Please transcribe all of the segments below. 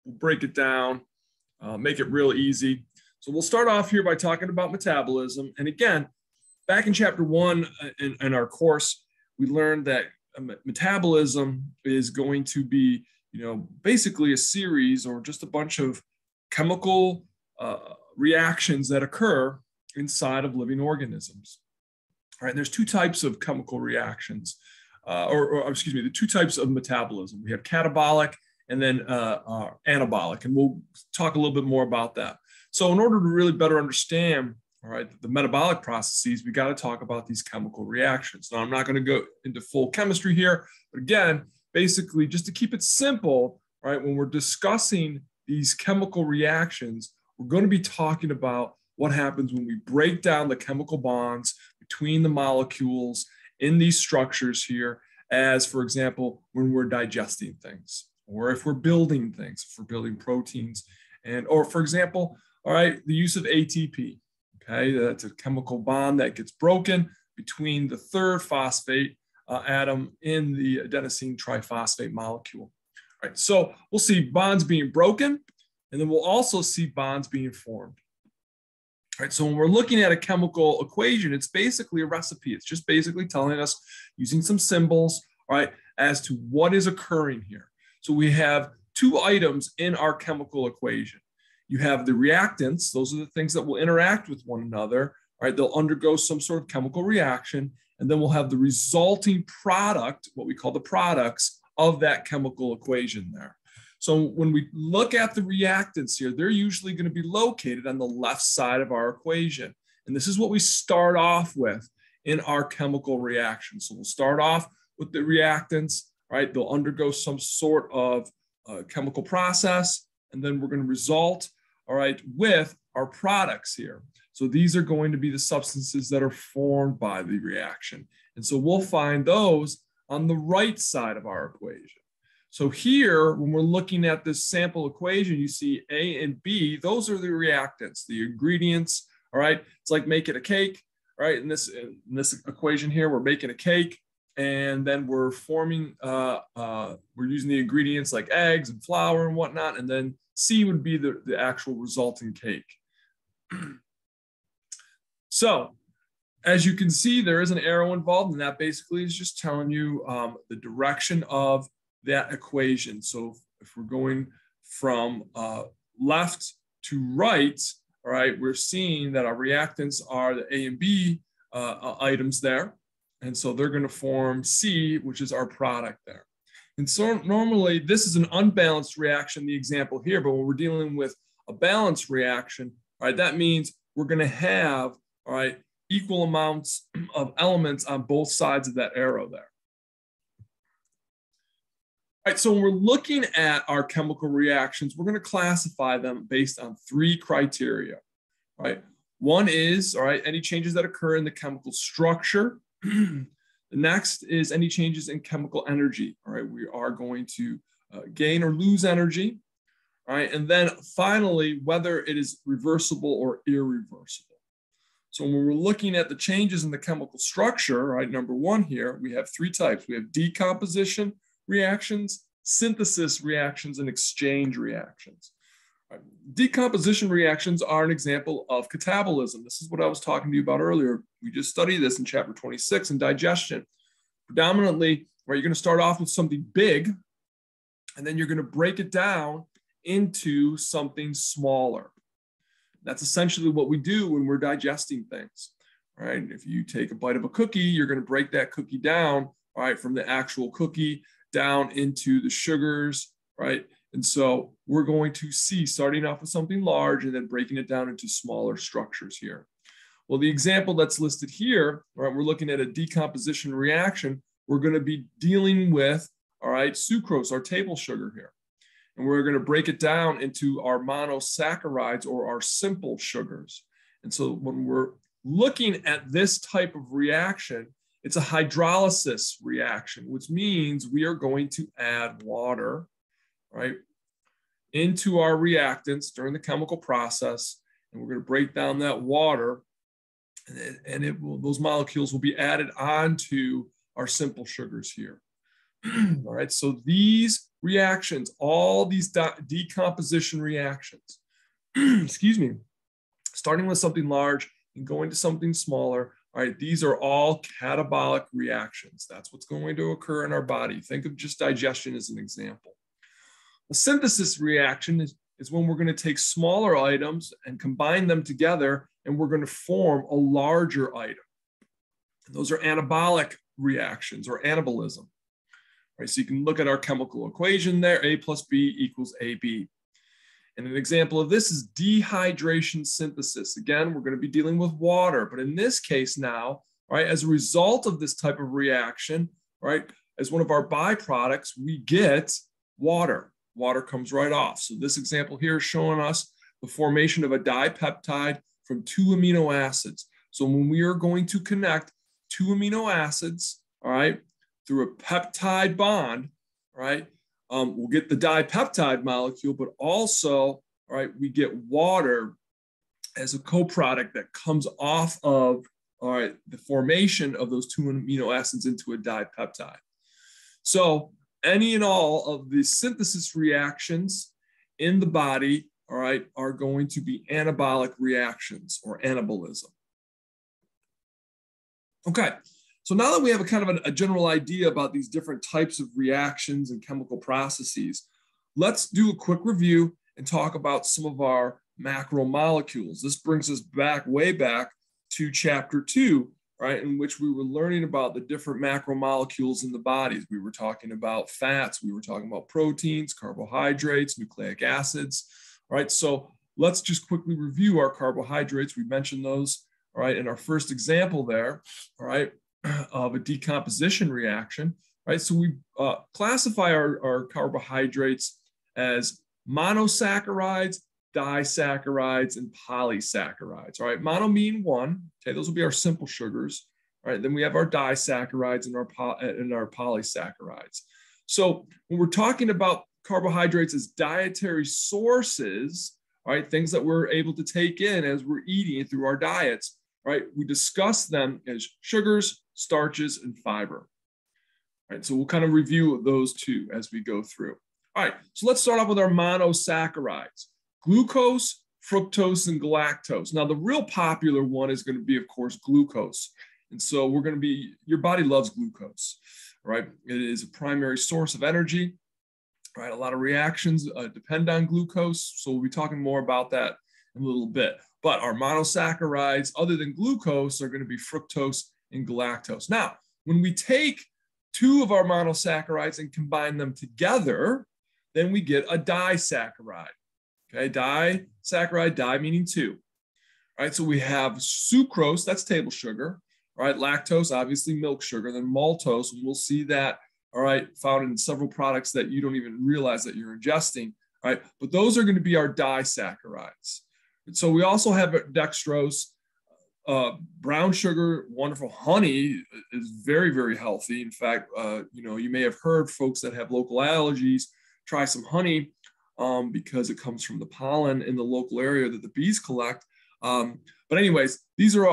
we'll break it down, make it real easy. So we'll start off here by talking about metabolism. And again, back in chapter 1 in our course, we learned that metabolism is going to be, basically a series or just a bunch of chemical reactions that occur inside of living organisms. All right, there's two types of chemical reactions, the two types of metabolism. We have catabolic and then anabolic, and we'll talk a little bit more about that. So in order to really better understand, all right, the metabolic processes, we got to talk about these chemical reactions. Now, I'm not going to go into full chemistry here, but again, basically, just to keep it simple, right, when we're discussing these chemical reactions, we're going to be talking about what happens when we break down the chemical bonds between the molecules in these structures here, as, for example, when we're digesting things, or if we're building things, if we're building proteins, or, for example, all right, the use of ATP. Okay, that's a chemical bond that gets broken between the third phosphate atom in the adenosine triphosphate molecule. All right, so we'll see bonds being broken, and then we'll also see bonds being formed. All right, so when we're looking at a chemical equation, it's basically a recipe. It's just basically telling us, using some symbols, all right, as to what is occurring here. So we have two items in our chemical equation. You have the reactants. Those are the things that will interact with one another. All right, they'll undergo some sort of chemical reaction, and then we'll have the resulting product, what we call the products of that chemical equation there. So when we look at the reactants here, they're usually going to be located on the left side of our equation. And this is what we start off with in our chemical reaction. So we'll start off with the reactants, right? They'll undergo some sort of chemical process, and then we're going to result, all right, with our products here. So these are going to be the substances that are formed by the reaction. And so we'll find those on the right side of our equation. So here, when we're looking at this sample equation, you see A and B, those are the reactants, the ingredients, all right? It's like making a cake, right? In this equation here, we're making a cake, and then we're forming, we're using the ingredients like eggs and flour and whatnot, and then C would be the actual resulting cake. So as you can see, there is an arrow involved, and that basically is just telling you the direction of that equation. So if we're going from left to right, all right, we're seeing that our reactants are the A and B items there. And so they're going to form C, which is our product there. And so normally this is an unbalanced reaction, the example here, but when we're dealing with a balanced reaction, all right, that means we're going to have, all right, equal amounts of elements on both sides of that arrow there. All right, so when we're looking at our chemical reactions, we're going to classify them based on three criteria, right? One is, all right, any changes that occur in the chemical structure. The next is any changes in chemical energy, all right? We are going to gain or lose energy, all right? And then finally, whether it is reversible or irreversible. So when we're looking at the changes in the chemical structure, right, number one here, we have three types. We have decomposition reactions, synthesis reactions, and exchange reactions. Right. Decomposition reactions are an example of catabolism. This is what I was talking to you about earlier. We just studied this in chapter 26 in digestion. Predominantly, right, you're going to start off with something big, and then you're going to break it down into something smaller. That's essentially what we do when we're digesting things. Right? If you take a bite of a cookie, you're going to break that cookie down, right, from the actual cookie down into the sugars, right? And so we're going to see starting off with something large and then breaking it down into smaller structures here. Well, the example that's listed here, right, we're looking at a decomposition reaction. We're going to be dealing with, all right, sucrose, our table sugar here. And we're going to break it down into our monosaccharides or our simple sugars. And so when we're looking at this type of reaction, it's a hydrolysis reaction, which means we are going to add water, right, into our reactants during the chemical process, and we're going to break down that water, and those molecules will be added onto our simple sugars here. All right, so these reactions, all these decomposition reactions, excuse me, starting with something large and going to something smaller, all right, these are all catabolic reactions. That's what's going to occur in our body. Think of just digestion as an example. A synthesis reaction is when we're going to take smaller items and combine them together, and we're going to form a larger item. And those are anabolic reactions or anabolism. Right, so you can look at our chemical equation there, A plus B equals AB. And an example of this is dehydration synthesis. Again, we're going to be dealing with water, but in this case now, right, as a result of this type of reaction, right, as one of our byproducts, we get water. Water comes right off. So this example here is showing us the formation of a dipeptide from 2 amino acids. So when we are going to connect 2 amino acids, all right, through a peptide bond, right, we'll get the dipeptide molecule, but also, all right, we get water as a co-product that comes off of, all right, the formation of those 2 amino acids into a dipeptide. So any and all of the synthesis reactions in the body, all right, are going to be anabolic reactions or anabolism. Okay. So now that we have a kind of a general idea about these different types of reactions and chemical processes, let's do a quick review and talk about some of our macromolecules. This brings us back, way back to chapter 2, right, in which we were learning about the different macromolecules in the bodies. We were talking about fats, we were talking about proteins, carbohydrates, nucleic acids, right? So let's just quickly review our carbohydrates. We mentioned those, all right, in our first example there, all right, of a decomposition reaction, right? So we classify our carbohydrates as monosaccharides, disaccharides, and polysaccharides, all right? Mono mean one, okay? Those will be our simple sugars, all right? Then we have our disaccharides and our polysaccharides. So when we're talking about carbohydrates as dietary sources, all right, things that we're able to take in as we're eating through our diets, right? We discuss them as sugars, starches, and fiber. All right, so we'll kind of review those two as we go through. All right, so let's start off with our monosaccharides: glucose, fructose, and galactose. Now, the real popular one is going to be, of course, glucose. And so we're going to be, your body loves glucose, right? It is a primary source of energy, right? A lot of reactions depend on glucose. So we'll be talking more about that in a little bit. But our monosaccharides, other than glucose, are going to be fructose and galactose. Now, when we take 2 of our monosaccharides and combine them together, then we get a disaccharide. Okay, disaccharide, di meaning 2. All right, so we have sucrose, that's table sugar. All right, lactose, obviously milk sugar. Then maltose, and we'll see that, all right, found in several products that you don't even realize that you're ingesting. All right, but those are going to be our disaccharides. And so we also have dextrose, brown sugar, wonderful. Honey is very, very healthy. In fact, you may have heard folks that have local allergies try some honey because it comes from the pollen in the local area that the bees collect. But anyways, these are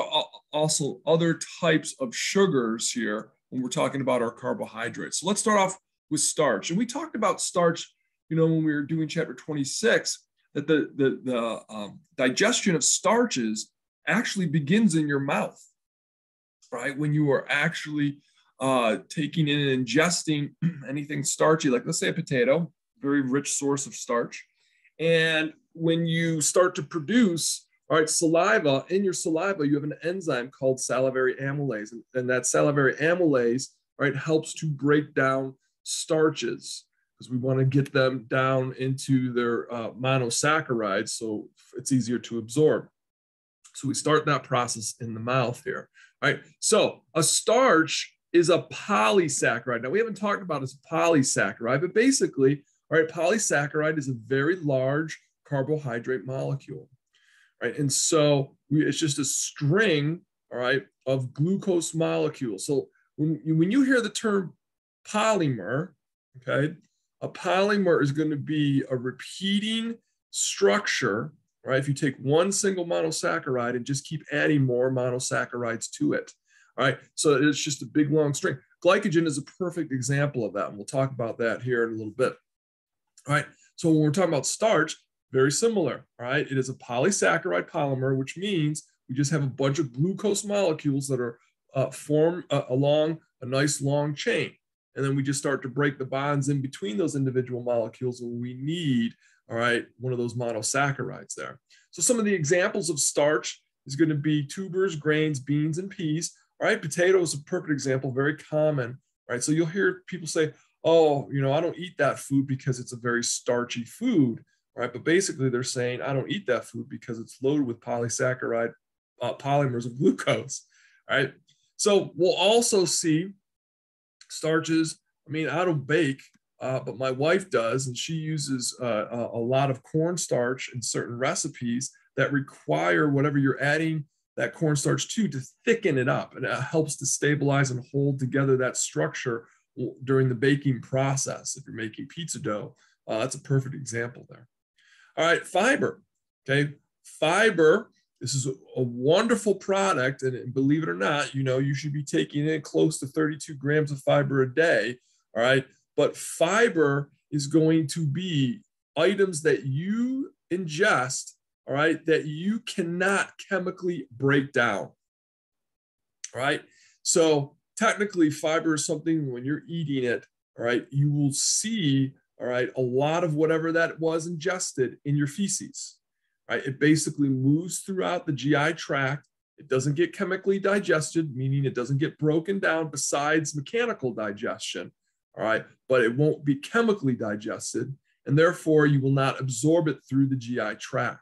also other types of sugars here when we're talking about our carbohydrates. So let's start off with starch. And we talked about starch, when we were doing chapter 26, that the digestion of starches actually begins in your mouth, right? When you are actually taking in and ingesting anything starchy, like let's say a potato, very rich source of starch. And when you start to produce, all right, saliva, in your saliva, you have an enzyme called salivary amylase. And that salivary amylase, right, helps to break down starches, because we want to get them down into their monosaccharides so it's easier to absorb. So we start that process in the mouth here. All right, so a starch is a polysaccharide. Now, we haven't talked about this polysaccharide, but basically, all right, polysaccharide is a very large carbohydrate molecule, right? And so it's just a string, all right, of glucose molecules. So when you hear the term polymer, okay, a polymer is going to be a repeating structure, right? If you take one single monosaccharide and just keep adding more monosaccharides to it, all right? So it's just a big long string. glycogen is a perfect example of that. And we'll talk about that here in a little bit. All right. So when we're talking about starch, very similar. All right. It is a polysaccharide polymer, which means we just have a bunch of glucose molecules that are formed along a nice long chain. And then we just start to break the bonds in between those individual molecules when we need, all right, one of those monosaccharides there. So some of the examples of starch is going to be tubers, grains, beans, and peas. All right, potato is a perfect example, very common. Right, so you'll hear people say, oh, you know, I don't eat that food because it's a very starchy food. Right, but basically they're saying I don't eat that food because it's loaded with polysaccharide polymers of glucose. All right, so we'll also see starches. I mean, I don't bake, but my wife does, and she uses a lot of cornstarch in certain recipes that require whatever you're adding that cornstarch to thicken it up, and it helps to stabilize and hold together that structure during the baking process. If you're making pizza dough, that's a perfect example there. All right, fiber. Okay, fiber. This is a wonderful product, and believe it or not, you know, you should be taking in close to 32 grams of fiber a day. All right, but fiber is going to be items that you ingest, all right, that you cannot chemically break down. All right, so technically fiber is something when you're eating it, all right, you will see, all right, a lot of whatever that was ingested in your feces. Right? It basically moves throughout the GI tract. It doesn't get chemically digested, meaning it doesn't get broken down besides mechanical digestion. All right, but it won't be chemically digested, and therefore you will not absorb it through the GI tract.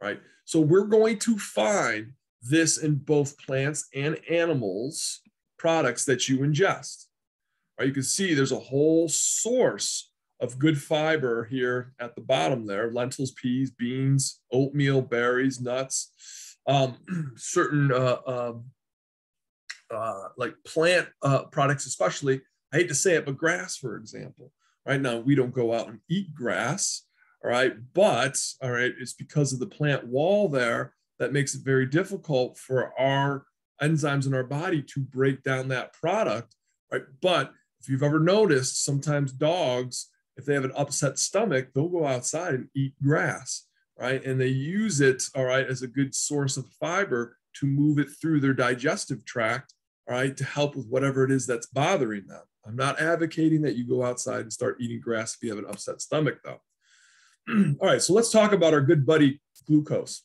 Right? So we're going to find this in both plants and animals products that you ingest. Right? You can see there's a whole source of good fiber here at the bottom there: lentils, peas, beans, oatmeal, berries, nuts, certain like plant products, especially. I hate to say it, but grass, for example. Right now, we don't go out and eat grass, all right, but all right, it's because of the plant wall there that makes it very difficult for our enzymes in our body to break down that product, right? But if you've ever noticed, sometimes dogs, if they have an upset stomach, they'll go outside and eat grass, right? And they use it, all right, as a good source of fiber to move it through their digestive tract, all right, to help with whatever it is that's bothering them. I'm not advocating that you go outside and start eating grass if you have an upset stomach, though. All right, so let's talk about our good buddy glucose,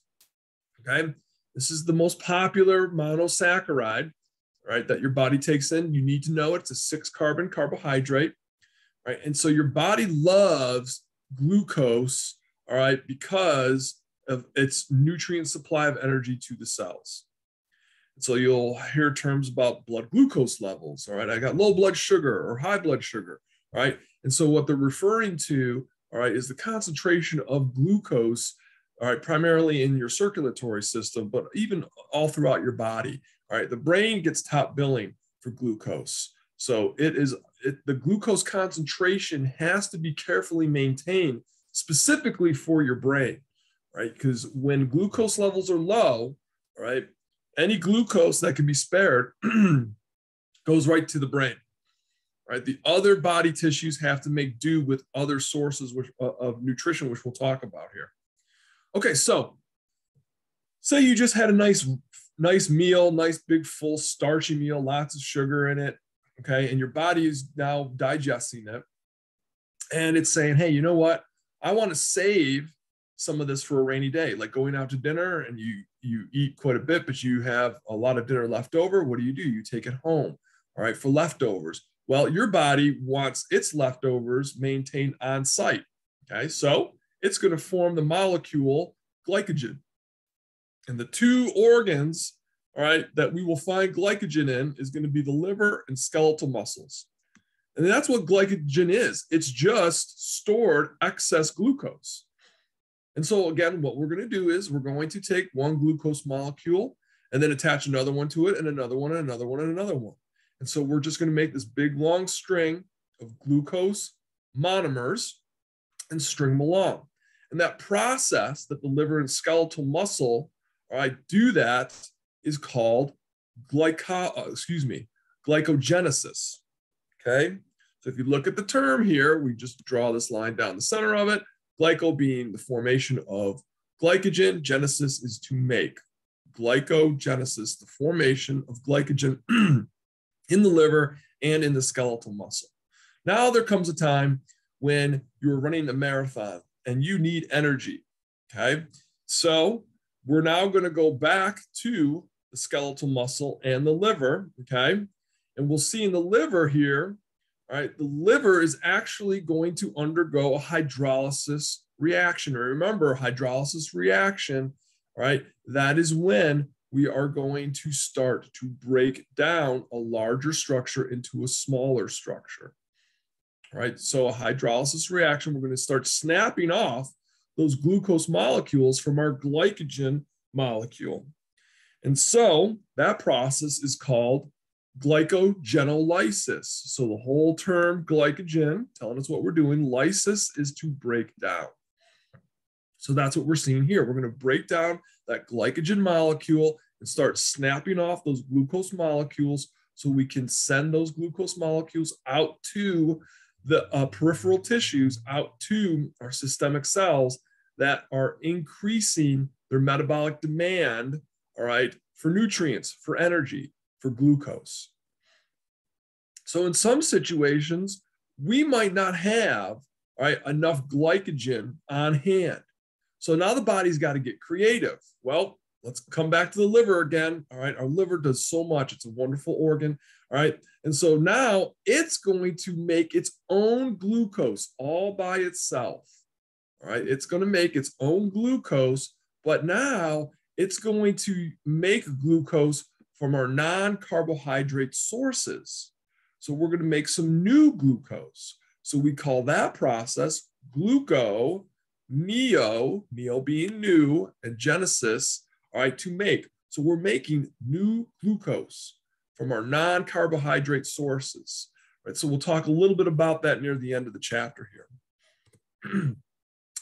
okay? This is the most popular monosaccharide, right, that your body takes in. You need to know it's a 6-carbon carbohydrate. Right, and so your body loves glucose, all right, because of its nutrient supply of energy to the cells. And so you'll hear terms about blood glucose levels, all right, I got low blood sugar or high blood sugar, right? And so what they're referring to, all right, is the concentration of glucose, all right, primarily in your circulatory system, but even all throughout your body, all right? The brain gets top billing for glucose. So the glucose concentration has to be carefully maintained specifically for your brain, right? Because when glucose levels are low, right, any glucose that can be spared goes right to the brain, right? The other body tissues have to make do with other sources of nutrition, which we'll talk about here. Okay, so say you just had a nice meal, nice big full starchy meal, lots of sugar in it. Okay, and your body is now digesting it, and it's saying, hey, you know what? I want to save some of this for a rainy day, like going out to dinner and you eat quite a bit, but you have a lot of dinner left over. What do? You take it home, all right, for leftovers. Well, your body wants its leftovers maintained on site, okay? So it's going to form the molecule glycogen. And the two organs, all right, that we will find glycogen in is going to be the liver and skeletal muscles. And that's what glycogen is. It's just stored excess glucose. And so again, what we're going to do is we're going to take one glucose molecule and then attach another one to it and another one and another one and another one. And so we're just going to make this big long string of glucose monomers and string them along. And that process that the liver and skeletal muscle, all right, do that is called glycolysis. glycogenesis, okay? So if you look at the term here, we just draw this line down the center of it, glyco being the formation of glycogen, genesis is to make. Glycogenesis, the formation of glycogen in the liver and in the skeletal muscle. Now there comes a time when you're running a marathon and you need energy, okay? So we're now going to go back to the skeletal muscle and the liver, okay? And we'll see in the liver here, all right, the liver is actually going to undergo a hydrolysis reaction. Remember, hydrolysis reaction, all right, that is when we are going to start to break down a larger structure into a smaller structure. All right, so a hydrolysis reaction, we're going to start snapping off those glucose molecules from our glycogen molecule. And so that process is called glycogenolysis. So the whole term glycogen, telling us what we're doing, lysis is to break down. So that's what we're seeing here. We're going to break down that glycogen molecule and start snapping off those glucose molecules so we can send those glucose molecules out to the peripheral tissues, out to our systemic cells that are increasing their metabolic demand, all right, for nutrients, for energy, for glucose. So in some situations, we might not have, all right, enough glycogen on hand. So now the body's got to get creative. Well, let's come back to the liver again. All right, our liver does so much. It's a wonderful organ. All right, and so now it's going to make its own glucose all by itself. All right, it's going to make its own glucose, but now it's going to make glucose from our non-carbohydrate sources. So we're going to make some new glucose. So we call that process gluconeo, neo being new, and genesis, all right, to make. So we're making new glucose from our non-carbohydrate sources. Right, so we'll talk a little bit about that near the end of the chapter here.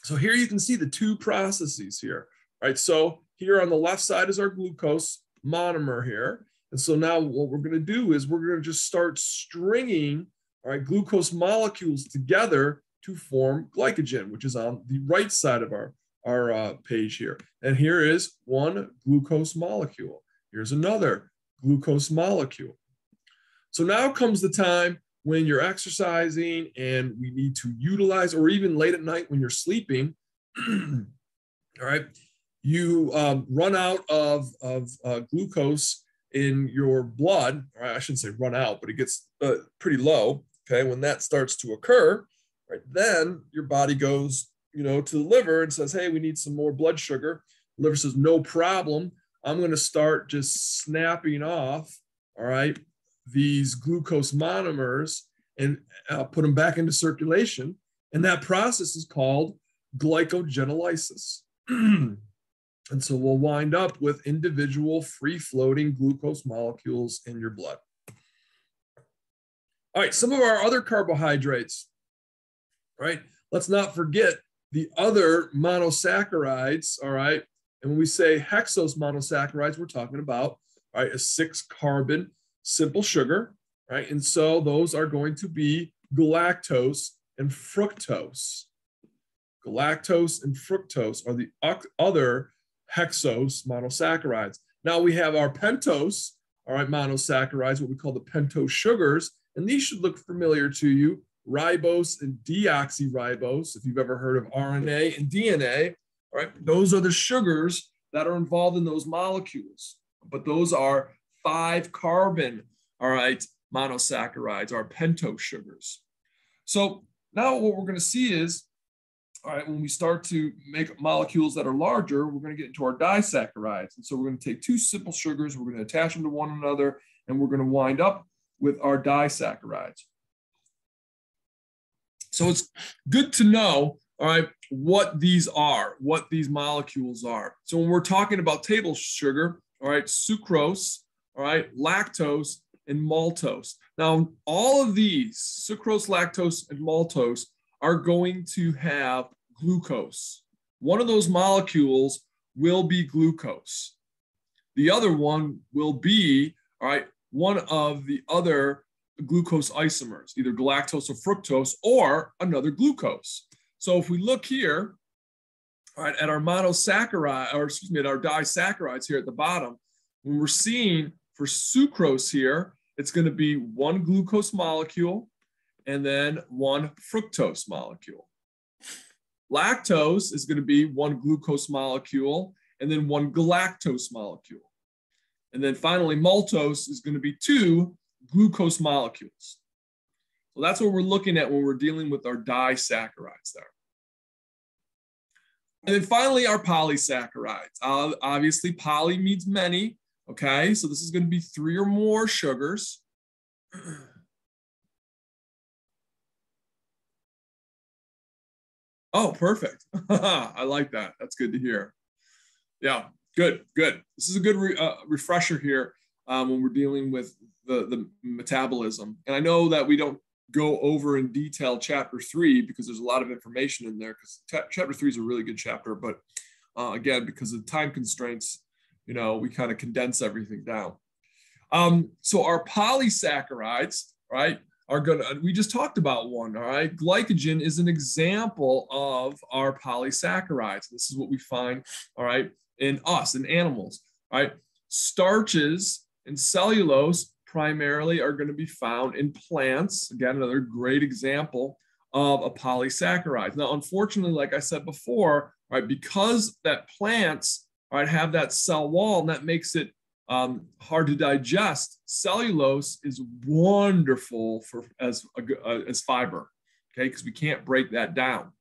So here you can see the two processes here. Right, so here on the left side is our glucose monomer here. And so now what we're going to do is we're going to just start stringing, all right, glucose molecules together to form glycogen, which is on the right side of our page here. And here is one glucose molecule. Here's another glucose molecule. So now comes the time when you're exercising and we need to utilize, or even late at night when you're sleeping, all right, you run out of glucose in your blood, or I shouldn't say run out, but it gets pretty low, okay? When that starts to occur, right, then your body goes, to the liver and says, hey, we need some more blood sugar. The liver says, no problem. I'm going to start just snapping off, all right, these glucose monomers and put them back into circulation. And that process is called glycogenolysis. And so we'll wind up with individual free-floating glucose molecules in your blood. All right, some of our other carbohydrates, right? Let's not forget the other monosaccharides, all right? And when we say hexose monosaccharides, we're talking about, all right, a 6-carbon simple sugar, right? And so those are going to be galactose and fructose. Galactose and fructose are the other hexose monosaccharides. Now we have our pentose, all right, monosaccharides, what we call the pentose sugars, and these should look familiar to you, ribose and deoxyribose, if you've ever heard of RNA and DNA, all right, those are the sugars that are involved in those molecules, but those are 5-carbon, all right, monosaccharides, our pentose sugars. So now what we're going to see is, all right, when we start to make molecules that are larger, we're going to get into our disaccharides. And so we're going to take 2 simple sugars, we're going to attach them to one another, and we're going to wind up with our disaccharides. So it's good to know, all right, what these are, what these molecules are. So when we're talking about table sugar, all right, sucrose, all right, lactose, and maltose. Now, all of these, sucrose, lactose, and maltose, are going to have glucose. One of those molecules will be glucose. The other one will be, all right, one of the other glucose isomers, either galactose or fructose or another glucose. So if we look here, all right, at our monosaccharide, or excuse me, at our disaccharides here at the bottom, when we're seeing for sucrose here, it's going to be one glucose molecule and then one fructose molecule. Lactose is going to be one glucose molecule and then one galactose molecule. And then finally, maltose is going to be two glucose molecules. So that's what we're looking at when we're dealing with our disaccharides there. And then finally, our polysaccharides. Obviously, poly means many, okay? So this is going to be 3 or more sugars. Oh, perfect. I like that. That's good to hear. Yeah, good. This is a good refresher here when we're dealing with the metabolism. And I know that we don't go over in detail chapter 3 because there's a lot of information in there, because chapter 3 is a really good chapter, but again, because of time constraints, you know, we kind of condense everything down. So our polysaccharides, right, are we just talked about one, all right? Glycogen is an example of our polysaccharides. This is what we find, all right, in us, in animals, all right? Starches and cellulose primarily are going to be found in plants. Again, another great example of a polysaccharide. Now, unfortunately, like I said before, right, because that plants, right, have that cell wall, and that makes it hard to digest, cellulose is wonderful for as fiber, okay, because we can't break that down,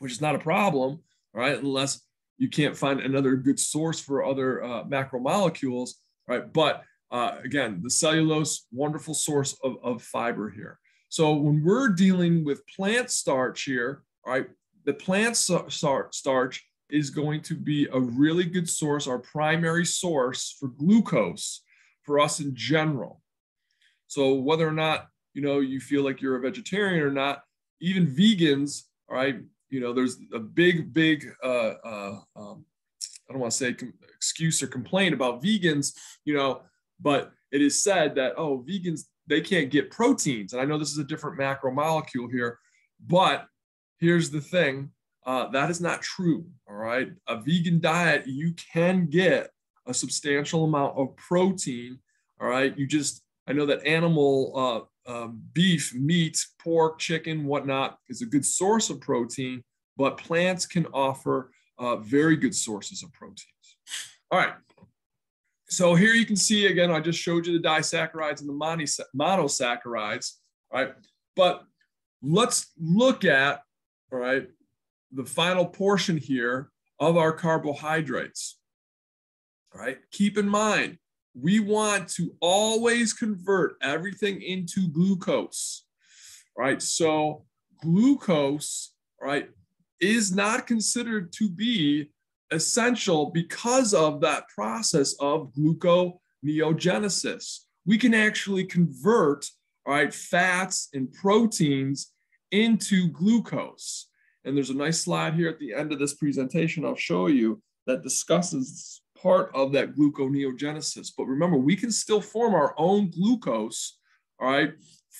which is not a problem, right, unless you can't find another good source for other macromolecules, right? But again, the cellulose, wonderful source of fiber here. So when we're dealing with plant starch here, all right, the plant starch is going to be a really good source, our primary source for glucose for us in general. So whether or not, you know, you feel like you're a vegetarian or not, even vegans, all right, you know, there's a big, I don't want to say excuse or complaint about vegans, you know, but it is said that, oh, vegans, they can't get proteins. And I know this is a different macromolecule here, but here's the thing. That is not true, all right? A vegan diet, you can get a substantial amount of protein, all right? I know that animal beef, meat, pork, chicken, whatnot is a good source of protein, but plants can offer very good sources of proteins. All right. So here you can see, again, I just showed you the disaccharides and the monosaccharides, all right? But let's look at, all right, the final portion here of our carbohydrates, all right? Keep in mind, we want to always convert everything into glucose, right? So glucose, right, is not considered to be essential because of that process of gluconeogenesis. We can actually convert, all right, fats and proteins into glucose. And there's a nice slide here at the end of this presentation I'll show you that discusses part of that gluconeogenesis. But remember, we can still form our own glucose, all right,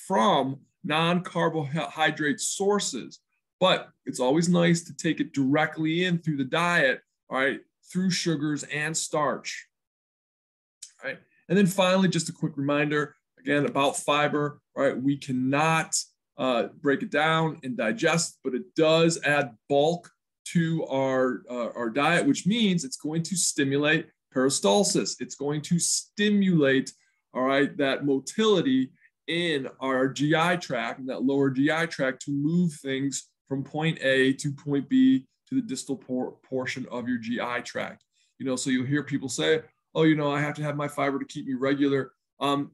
from non-carbohydrate sources. But it's always nice to take it directly in through the diet, all right, through sugars and starch. All right. And then finally, just a quick reminder, again, about fiber, all right, we cannot break it down and digest, but it does add bulk to our diet, which means it's going to stimulate peristalsis. It's going to stimulate, all right, that motility in our GI tract and that lower GI tract to move things from point A to point B to the distal portion of your GI tract. You know, so you'll hear people say, oh, you know, I have to have my fiber to keep me regular.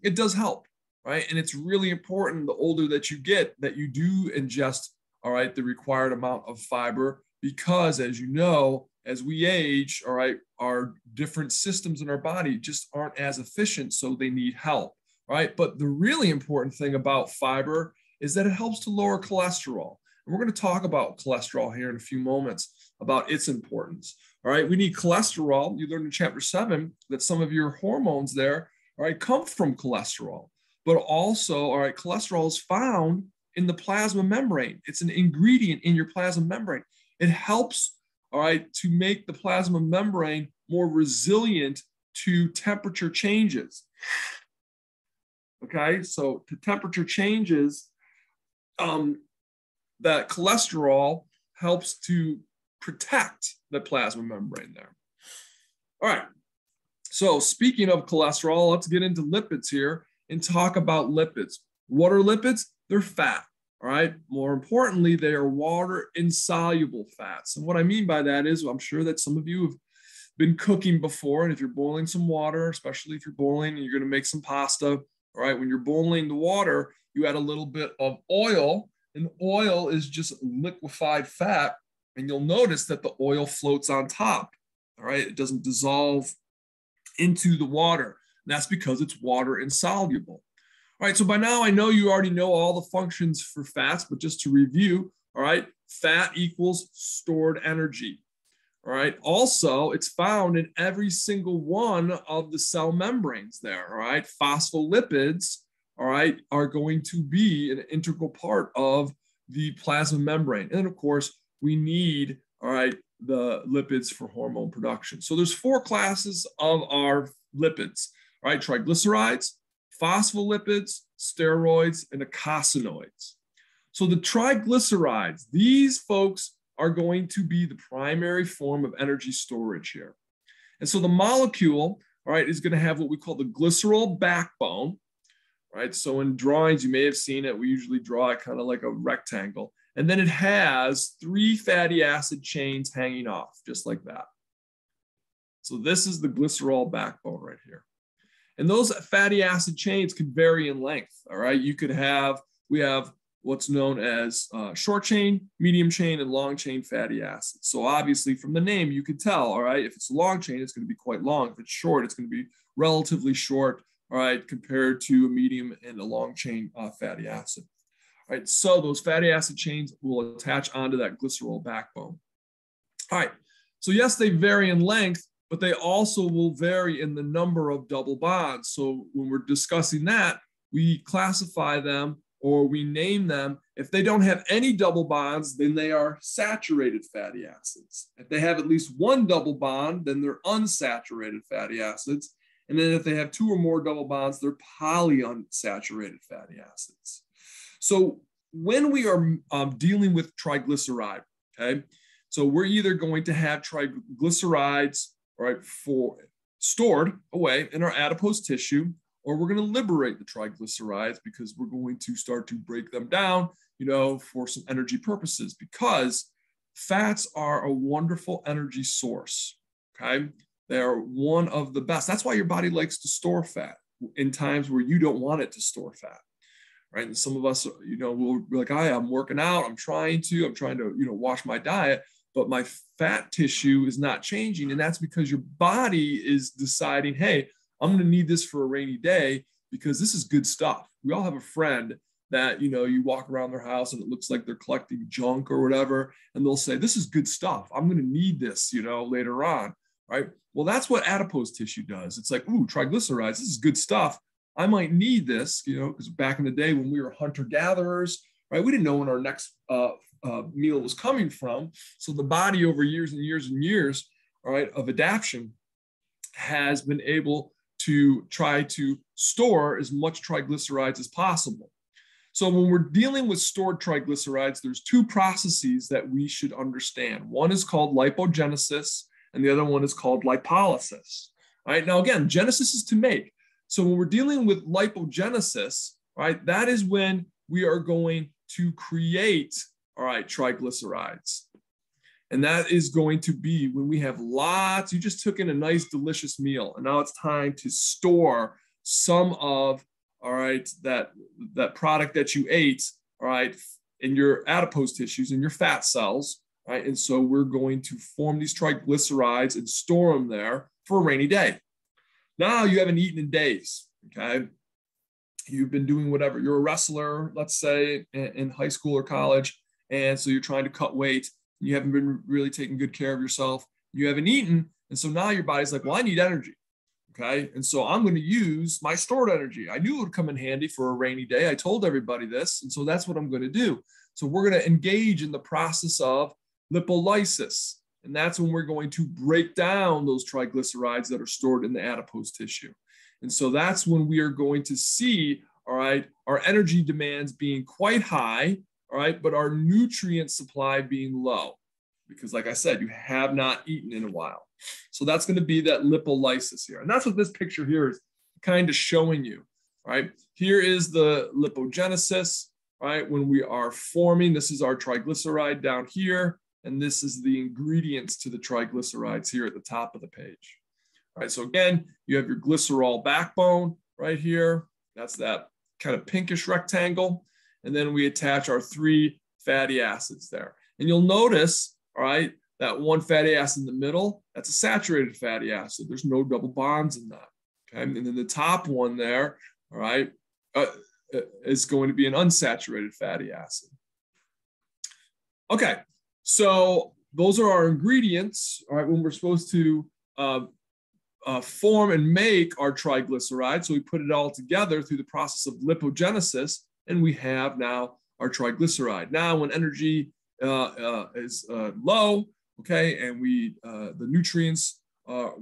It does help, right? And it's really important the older that you get that you do ingest, all right, the required amount of fiber, because as you know, as we age, all right, our different systems in our body just aren't as efficient, so they need help, right? But the really important thing about fiber is that it helps to lower cholesterol. And we're going to talk about cholesterol here in a few moments, about its importance. All right, we need cholesterol. You learned in chapter 7 that some of your hormones there, all right, come from cholesterol, but also, all right, cholesterol is found in the plasma membrane. It's an ingredient in your plasma membrane. It helps, all right, to make the plasma membrane more resilient to temperature changes. Okay, so to temperature changes, that cholesterol helps to protect the plasma membrane there. All right, so speaking of cholesterol, let's get into lipids here and talk about lipids. What are lipids? They're fat, all right? More importantly, they are water-insoluble fats. And what I mean by that is, I'm sure that some of you have been cooking before, and if you're boiling some water, especially if you're boiling and you're gonna make some pasta, all right, when you're boiling the water, you add a little bit of oil, and oil is just liquefied fat, and you'll notice that the oil floats on top, all right? It doesn't dissolve into the water. And that's because it's water insoluble. All right, so by now I know you already know all the functions for fats, but just to review, all right, fat equals stored energy. All right, also it's found in every single one of the cell membranes there, all right? Phospholipids, all right, are going to be an integral part of the plasma membrane. And of course, we need, all right, the lipids for hormone production. So there's 4 classes of our lipids, all right? Triglycerides, phospholipids, steroids, and eicosanoids. So the triglycerides, these folks are going to be the primary form of energy storage here. And so the molecule, all right, is going to have what we call the glycerol backbone, right? So in drawings, you may have seen it. We usually draw it kind of like a rectangle. And then it has 3 fatty acid chains hanging off, just like that. So this is the glycerol backbone right here. And those fatty acid chains can vary in length, all right? We have what's known as short chain, medium chain, and long chain fatty acids. So obviously from the name, you could tell, all right, if it's a long chain, it's going to be quite long. If it's short, it's going to be relatively short, all right, compared to a medium and a long chain fatty acid. All right, so those fatty acid chains will attach onto that glycerol backbone. All right, so yes, they vary in length, but they also will vary in the number of double bonds. So when we're discussing that, we classify them or we name them. If they don't have any double bonds, then they are saturated fatty acids. If they have at least one double bond, then they're unsaturated fatty acids. And then if they have 2 or more double bonds, they're polyunsaturated fatty acids. So when we are dealing with triglyceride, okay, so we're either going to have triglycerides, all right, stored away in our adipose tissue, or we're going to liberate the triglycerides because we're going to start to break them down, you know, for some energy purposes, because fats are a wonderful energy source, okay? They are one of the best. That's why your body likes to store fat in times where you don't want it to store fat, right? And some of us, you know, will be like, I'm working out, I'm trying to, you know, watch my diet, but my fat tissue is not changing. And that's because your body is deciding, hey, I'm going to need this for a rainy day because this is good stuff. We all have a friend that, you know, you walk around their house and it looks like they're collecting junk or whatever. And they'll say, this is good stuff. I'm going to need this, you know, later on, right? Well, that's what adipose tissue does. It's like, ooh, triglycerides, this is good stuff. I might need this, you know, because back in the day when we were hunter-gatherers, right, we didn't know when our next meal was coming from. So the body over years and years and years, all right, of adaptation has been able to try to store as much triglycerides as possible. So when we're dealing with stored triglycerides, there's 2 processes that we should understand. One is called lipogenesis, and the other one is called lipolysis. All right, now again, genesis is to make. So when we're dealing with lipogenesis, right, that is when we are going to create, all right, triglycerides. And that is going to be when we have lots, you just took in a nice, delicious meal, and now it's time to store some of, all right, that product that you ate, all right, in your adipose tissues, in your fat cells, right? And so we're going to form these triglycerides and store them there for a rainy day. Now you haven't eaten in days, okay? You've been doing whatever. You're a wrestler, let's say, in high school or college, and so you're trying to cut weight. You haven't been really taking good care of yourself. You haven't eaten. And so now your body's like, well, I need energy. Okay, and so I'm going to use my stored energy. I knew it would come in handy for a rainy day. I told everybody this, and so that's what I'm going to do. So we're going to engage in the process of lipolysis, and that's when we're going to break down those triglycerides that are stored in the adipose tissue. And so that's when we are going to see, all right, our energy demands being quite high, all right, but our nutrient supply being low, because like I said, you have not eaten in a while. So that's going to be that lipolysis here. And that's what this picture here is kind of showing you, right? Here is the lipogenesis, right? When we are forming, this is our triglyceride down here, and this is the ingredients to the triglycerides here at the top of the page. All right, so again, you have your glycerol backbone right here. That's that kind of pinkish rectangle. And then we attach our 3 fatty acids there. And you'll notice, all right, that one fatty acid in the middle, that's a saturated fatty acid. There's no double bonds in that. Okay, and then the top one there, all right, is going to be an unsaturated fatty acid. Okay, so those are our ingredients, all right, when we're supposed to form and make our triglycerides. So we put it all together through the process of lipogenesis, and we have now our triglyceride. Now, when energy is low, okay, and we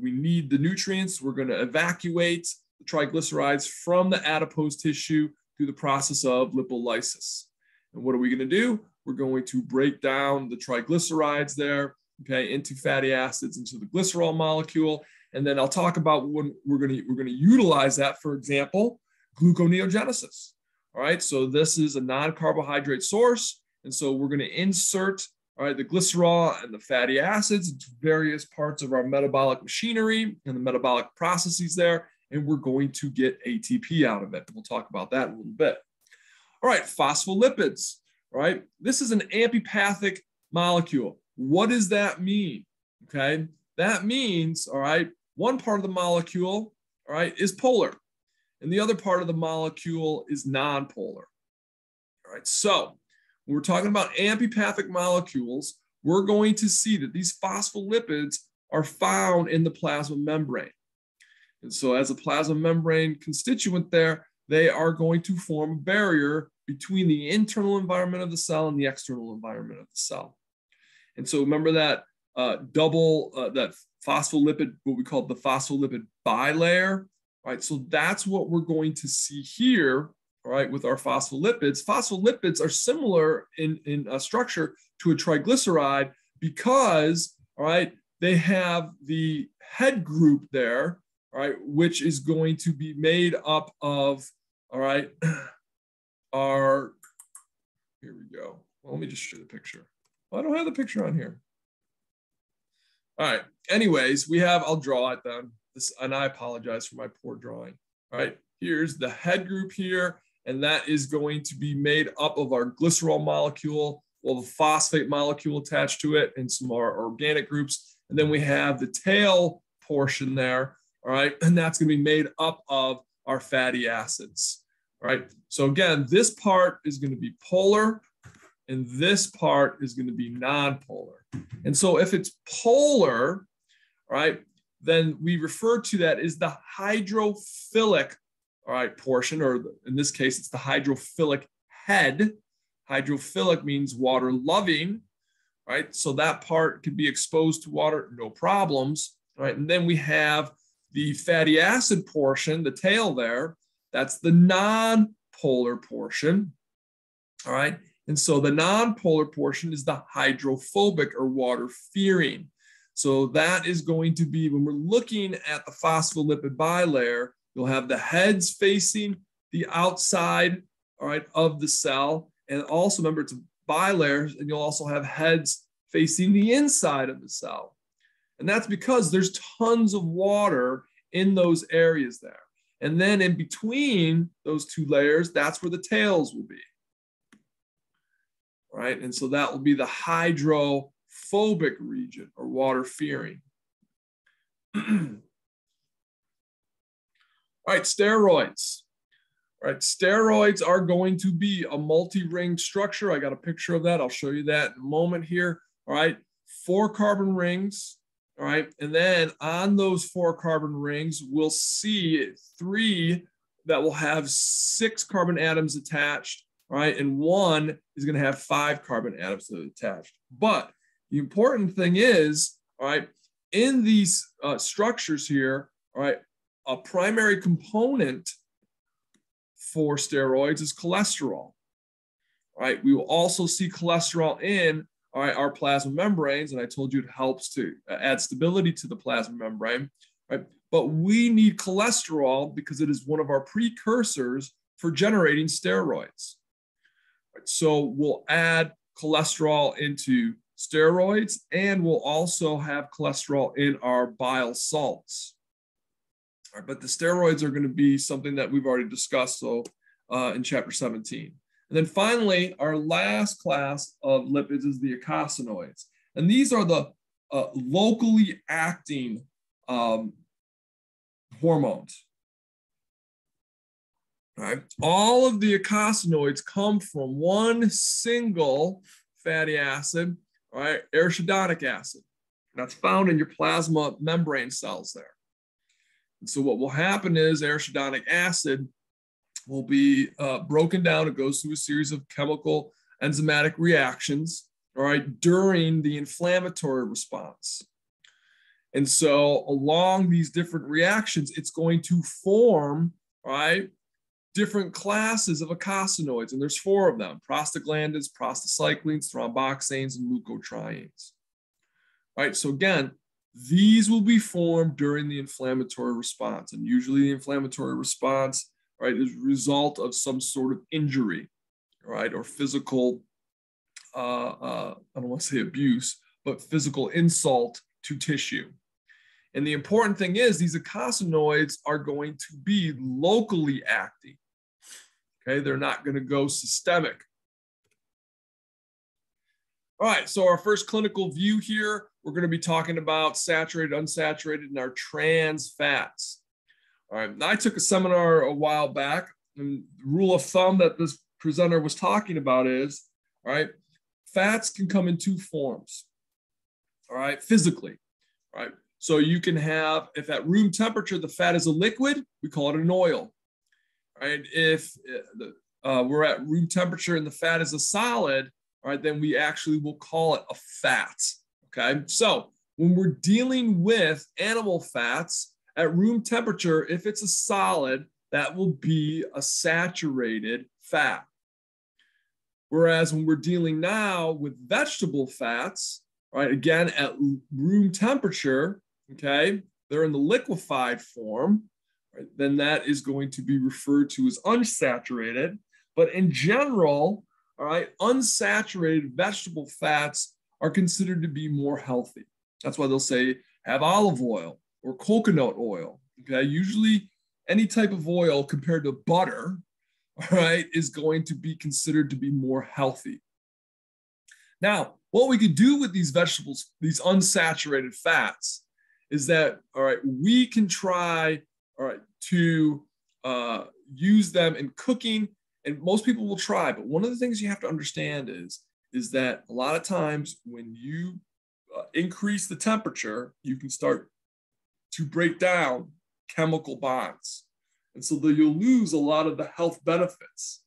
need the nutrients, we're going to evacuate the triglycerides from the adipose tissue through the process of lipolysis. And what are we going to do? We're going to break down the triglycerides there, okay, into fatty acids, into the glycerol molecule. And then I'll talk about when we're going to utilize that, for example, gluconeogenesis. All right, so this is a non-carbohydrate source. And so we're going to insert, all right, the glycerol and the fatty acids into various parts of our metabolic machinery and the metabolic processes there. And we're going to get ATP out of it. We'll talk about that in a little bit. All right, phospholipids. All right, this is an amphipathic molecule. What does that mean? Okay, that means, all right, one part of the molecule, all right, is polar, and the other part of the molecule is non-polar. All right, so when we're talking about amphipathic molecules, we're going to see that these phospholipids are found in the plasma membrane. And so as a plasma membrane constituent there, they are going to form a barrier between the internal environment of the cell and the external environment of the cell. And so remember that that phospholipid, what we call the phospholipid bilayer, right? So that's what we're going to see here, all right, with our phospholipids. Phospholipids are similar in structure to a triglyceride because, all right, they have the head group there, all right, which is going to be made up of, all right, here we go. Well, let me just show the picture. Well, I don't have the picture on here. All right, anyways, I'll draw it then. And I apologize for my poor drawing. All right, here's the head group here, and that is going to be made up of our glycerol molecule, well, the phosphate molecule attached to it, and some of our organic groups. And then we have the tail portion there, all right, and that's going to be made up of our fatty acids. All right, so again, this part is going to be polar, and this part is going to be non-polar. And so if it's polar, all right, then we refer to that as the hydrophilic, all right, portion, or in this case, it's the hydrophilic head. Hydrophilic means water loving, right? So that part can be exposed to water, no problems, right? And then we have the fatty acid portion, the tail there, that's the non-polar portion, all right? And so the non-polar portion is the hydrophobic or water-fearing. So that is going to be, when we're looking at the phospholipid bilayer, you'll have the heads facing the outside, all right, of the cell. And also remember, it's bilayers, and you'll also have heads facing the inside of the cell. And that's because there's tons of water in those areas there. And then in between those two layers, that's where the tails will be. All right, and so that will be the hydrophobic region or water-fearing. All right, steroids. All right, steroids are going to be a multi-ring structure. I got a picture of that. I'll show you that in a moment here. All right, 4 carbon rings, all right? And then on those 4 carbon rings, we'll see 3 that will have 6 carbon atoms attached, all right? And 1 is going to have 5 carbon atoms attached. But the important thing is, all right, in these structures here, all right, a primary component for steroids is cholesterol. All right, we will also see cholesterol in, all right, our plasma membranes, and I told you it helps to add stability to the plasma membrane, right? But we need cholesterol because it is one of our precursors for generating steroids. Right, so we'll add cholesterol into steroids, and we'll also have cholesterol in our bile salts. All right, but the steroids are going to be something that we've already discussed in chapter 17. And then finally, our last class of lipids is the eicosanoids. And these are the locally acting hormones. All right. All of the eicosanoids come from one single fatty acid, all right, arachidonic acid. That's found in your plasma membrane cells there. And so what will happen is arachidonic acid will be broken down. It goes through a series of chemical enzymatic reactions, all right, during the inflammatory response. And so along these different reactions, it's going to form, all right, different classes of eicosanoids. And there's 4 of them: prostaglandins, prostacyclines, thromboxanes, and leukotrienes. All right, so again, these will be formed during the inflammatory response. And usually the inflammatory response, right, is a result of some sort of injury, right, or physical, I don't want to say abuse, but physical insult to tissue. And the important thing is these eicosanoids are going to be locally acting. Okay, they're not going to go systemic. All right, so our first clinical view here, we're going to be talking about saturated, unsaturated, and our trans fats. All right, now I took a seminar a while back, and the rule of thumb that this presenter was talking about is, all right, fats can come in 2 forms, all right, physically, all right. So you can have, if at room temperature the fat is a liquid, we call it an oil, all right. If we're at room temperature and the fat is a solid, all right, then we actually will call it a fat, okay. So when we're dealing with animal fats, at room temperature, if it's a solid, that will be a saturated fat. Whereas when we're dealing now with vegetable fats, right, again, at room temperature, okay, they're in the liquefied form, right, then that is going to be referred to as unsaturated. But in general, all right, unsaturated vegetable fats are considered to be more healthy. That's why they'll say have olive oil or coconut oil, okay? Usually any type of oil compared to butter, all right, is going to be considered to be more healthy. Now, what we could do with these vegetables, these unsaturated fats, is that, all right, we can try, all right, to use them in cooking, and most people will try, but one of the things you have to understand is that a lot of times when you increase the temperature, you can start to break down chemical bonds. And so you'll lose a lot of the health benefits.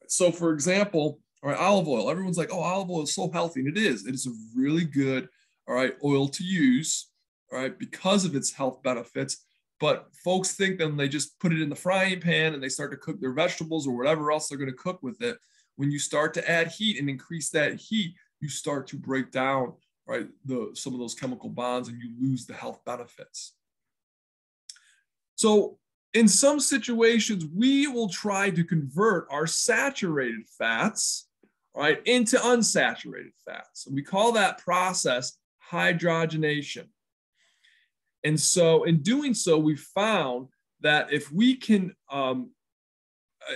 So for example, all right, olive oil, everyone's like, oh, olive oil is so healthy. And it is a really good, all right, oil to use, all right, because of its health benefits. But folks think then they just put it in the frying pan and they start to cook their vegetables or whatever else they're going to cook with it. When you start to add heat and increase that heat, you start to break down, right, some of those chemical bonds, and you lose the health benefits. So in some situations, we will try to convert our saturated fats, right, into unsaturated fats. And we call that process hydrogenation. And so in doing so, we found that if we can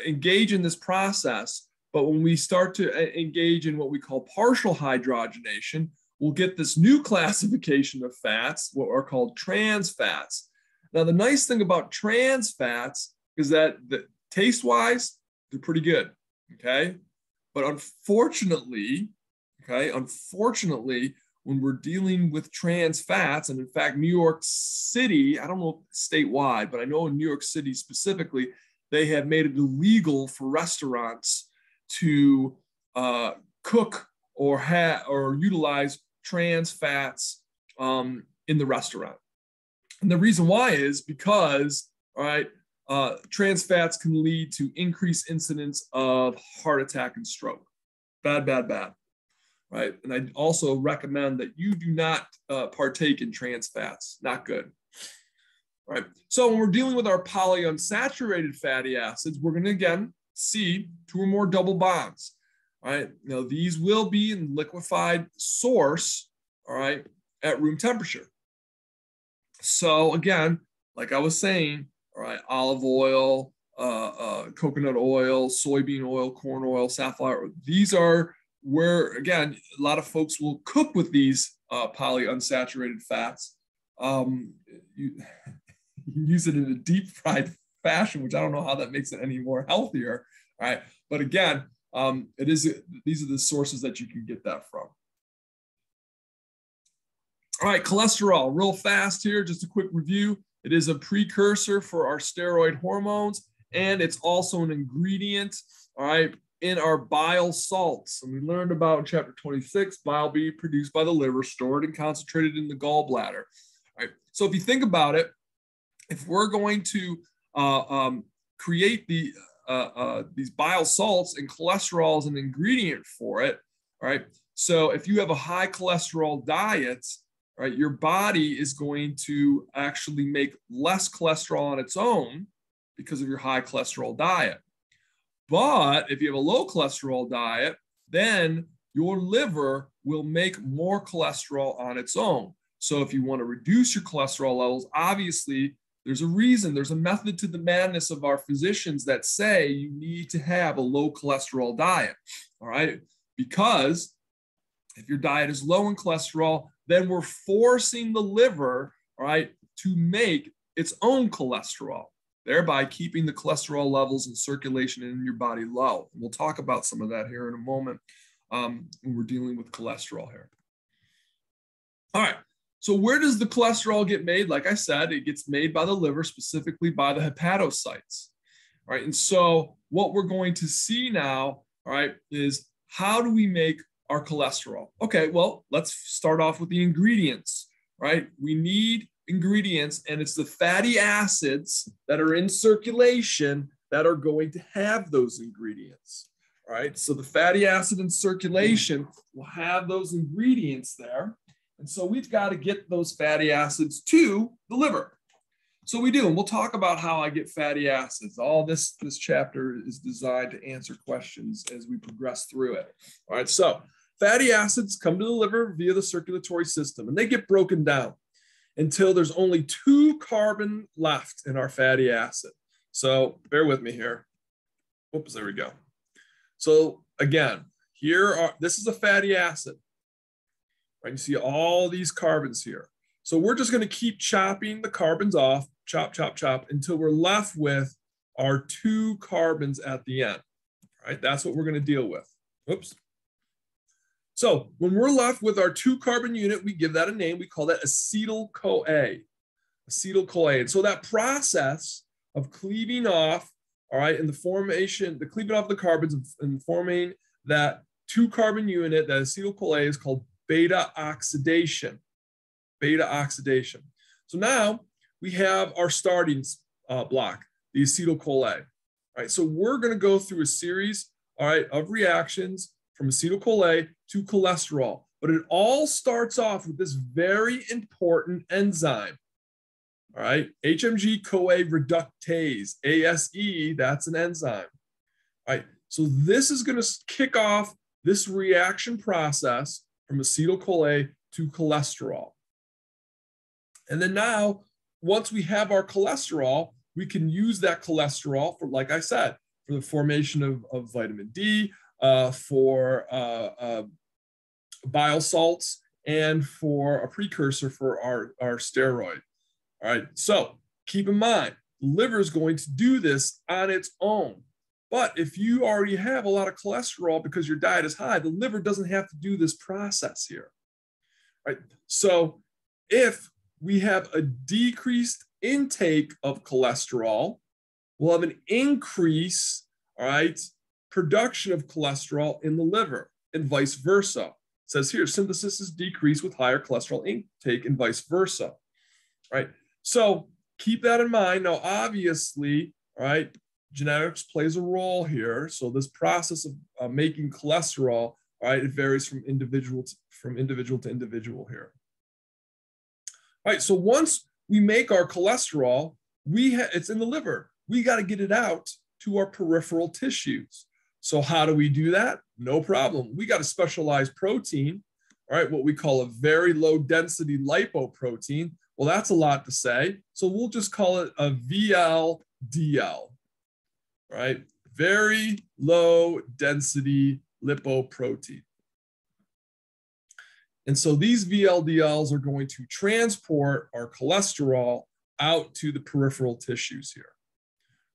engage in this process, but when we start to engage in what we call partial hydrogenation, we'll get this new classification of fats, what are called trans fats. Now, the nice thing about trans fats is that taste-wise, they're pretty good, okay? But unfortunately, when we're dealing with trans fats, and in fact, New York City, I don't know statewide, but I know in New York City specifically, they have made it illegal for restaurants to cook or utilize trans fats in the restaurant. And the reason why is because, all right, trans fats can lead to increased incidence of heart attack and stroke. Bad, bad, bad. Right. And I also recommend that you do not partake in trans fats. Not good. Right. So when we're dealing with our polyunsaturated fatty acids, we're going to again see 2 or more double bonds. All right. Now these will be in liquefied source. All right. At room temperature. So again, like I was saying, all right, olive oil, coconut oil, soybean oil, corn oil, safflower. These are where, again, a lot of folks will cook with these polyunsaturated fats. You use it in a deep fried fashion, which I don't know how that makes it any more healthier. All right, but again, these are the sources that you can get that from. All right, cholesterol, real fast here, just a quick review. It is a precursor for our steroid hormones, and it's also an ingredient, all right, in our bile salts. And we learned about in chapter 26, bile being produced by the liver, stored and concentrated in the gallbladder. All right, so if you think about it, if we're going to create these bile salts, and cholesterol is an ingredient for it, all right, so if you have a high cholesterol diet, right, your body is going to actually make less cholesterol on its own because of your high cholesterol diet. But if you have a low cholesterol diet, then your liver will make more cholesterol on its own. So if you want to reduce your cholesterol levels, obviously there's a reason, there's a method to the madness of our physicians that say you need to have a low cholesterol diet, all right? Because if your diet is low in cholesterol, then we're forcing the liver, all right, to make its own cholesterol, thereby keeping the cholesterol levels in circulation and in your body low. And we'll talk about some of that here in a moment when we're dealing with cholesterol here. All right, so where does the cholesterol get made? Like I said, it gets made by the liver, specifically by the hepatocytes. All right, and so what we're going to see now, all right, is how do we make our cholesterol? Okay, well, let's start off with the ingredients, right? We need ingredients, and it's the fatty acids that are in circulation that are going to have those ingredients, right? So the fatty acid in circulation will have those ingredients there. And so we've got to get those fatty acids to the liver. So we do, and we'll talk about how I get fatty acids. All this chapter is designed to answer questions as we progress through it. All right, so fatty acids come to the liver via the circulatory system, and they get broken down until there's only 2 carbon left in our fatty acid. So bear with me here. Oops, there we go. So again, this is a fatty acid. Right, you see all these carbons here. So we're just going to keep chopping the carbons off, chop, chop, chop, until we're left with our 2 carbons at the end. All right, that's what we're going to deal with. Oops. So when we're left with our 2 carbon unit, we give that a name. We call that acetyl-CoA. Acetyl-CoA. And so that process of cleaving off, all right, in the cleaving off the carbons and forming that 2 carbon unit, that acetyl-CoA, is called beta oxidation. Beta oxidation. So now we have our starting block, the acetyl-CoA. All right, so we're going to go through a series, all right, of reactions from acetyl-CoA to cholesterol. But it all starts off with this very important enzyme. All right, HMG-CoA reductase, ASE, that's an enzyme. All right, so this is going to kick off this reaction process from acetyl-CoA to cholesterol. And then now, once we have our cholesterol, we can use that cholesterol for, like I said, for the formation of vitamin D, for bile salts, and for a precursor for our steroid. All right, so keep in mind, the liver is going to do this on its own. But if you already have a lot of cholesterol because your diet is high, the liver doesn't have to do this process here. right? So if we have a decreased intake of cholesterol, we'll have an increase, all right, production of cholesterol in the liver, and vice versa. It says here, synthesis is decreased with higher cholesterol intake and vice versa, right? So keep that in mind. Now, obviously, all right, genetics plays a role here. So this process of making cholesterol, all right, it varies from individual to individual here. All right, so once we make our cholesterol, it's in the liver. We got to get it out to our peripheral tissues. So how do we do that? No problem. We got a specialized protein, all right, what we call a very low density lipoprotein. Well, that's a lot to say. So we'll just call it a VLDL, right? Very low density lipoprotein. And so these VLDLs are going to transport our cholesterol out to the peripheral tissues here,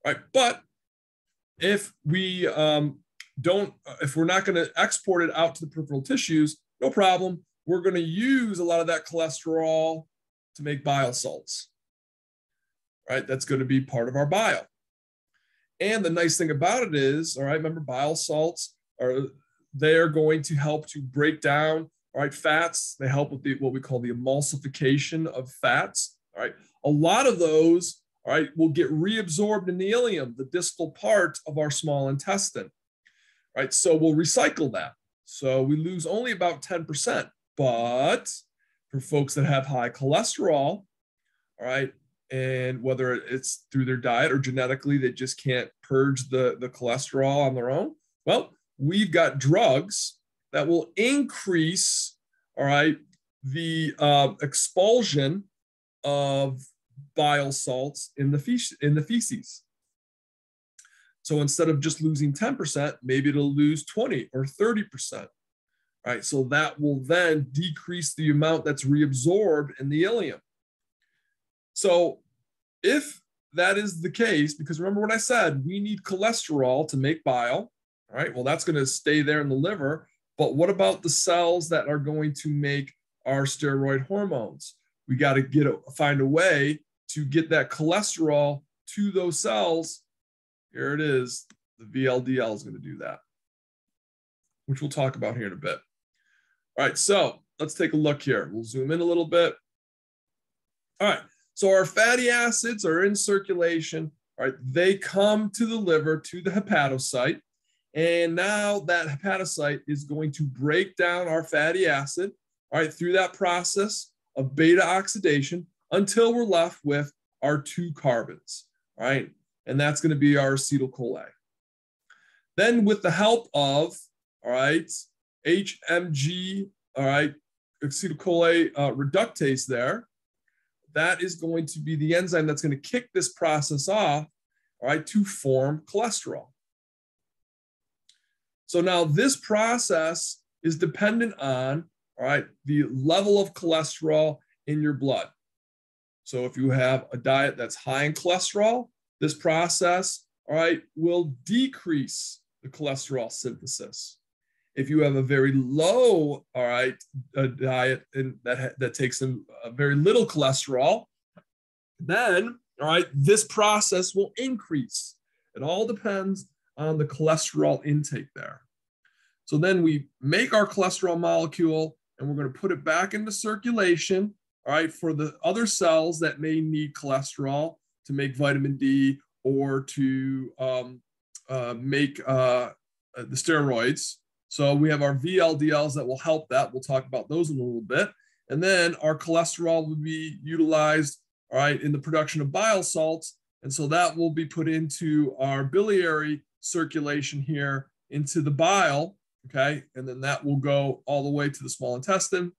right? But if we if we're not going to export it out to the peripheral tissues, no problem. We're going to use a lot of that cholesterol to make bile salts, right? That's going to be part of our bile. And the nice thing about it is, all right, remember bile salts they're going to help to break down, all right, fats. They help with what we call the emulsification of fats, all right? A lot of those, all right, will get reabsorbed in the ileum, the distal part of our small intestine, right? So we'll recycle that. So we lose only about 10%, but for folks that have high cholesterol, all right, and whether it's through their diet or genetically, they just can't purge the cholesterol on their own, well, we've got drugs that will increase, all right, the expulsion of bile salts in the feces. So instead of just losing 10%, maybe it'll lose 20 or 30%, right? So that will then decrease the amount that's reabsorbed in the ileum. So if that is the case, because remember what I said, we need cholesterol to make bile, all right? Well, that's going to stay there in the liver. But what about the cells that are going to make our steroid hormones? We got to find a way to get that cholesterol to those cells. Here it is. The VLDL is going to do that, which we'll talk about here in a bit. All right, so let's take a look here. We'll zoom in a little bit. All right, so our fatty acids are in circulation. All right, they come to the liver, to the hepatocyte. And now that hepatocyte is going to break down our fatty acid, all right, through that process of beta oxidation until we're left with our 2 carbons, all right? And that's going to be our acetyl-CoA. Then with the help of, all right, HMG, all right, acetyl-CoA reductase there, that is going to be the enzyme that's going to kick this process off, all right, to form cholesterol. So now this process is dependent on, all right, the level of cholesterol in your blood. So if you have a diet that's high in cholesterol, this process, all right, will decrease the cholesterol synthesis. If you have a very low, all right, diet that takes in very little cholesterol, then, all right, this process will increase. It all depends on the cholesterol intake there. So then we make our cholesterol molecule and we're going to put it back into circulation, all right, for the other cells that may need cholesterol to make vitamin D or to make the steroids. So we have our VLDLs that will help that. We'll talk about those in a little bit. And then our cholesterol will be utilized, all right, in the production of bile salts. And so that will be put into our biliary circulation here into the bile, okay? And then that will go all the way to the small intestine.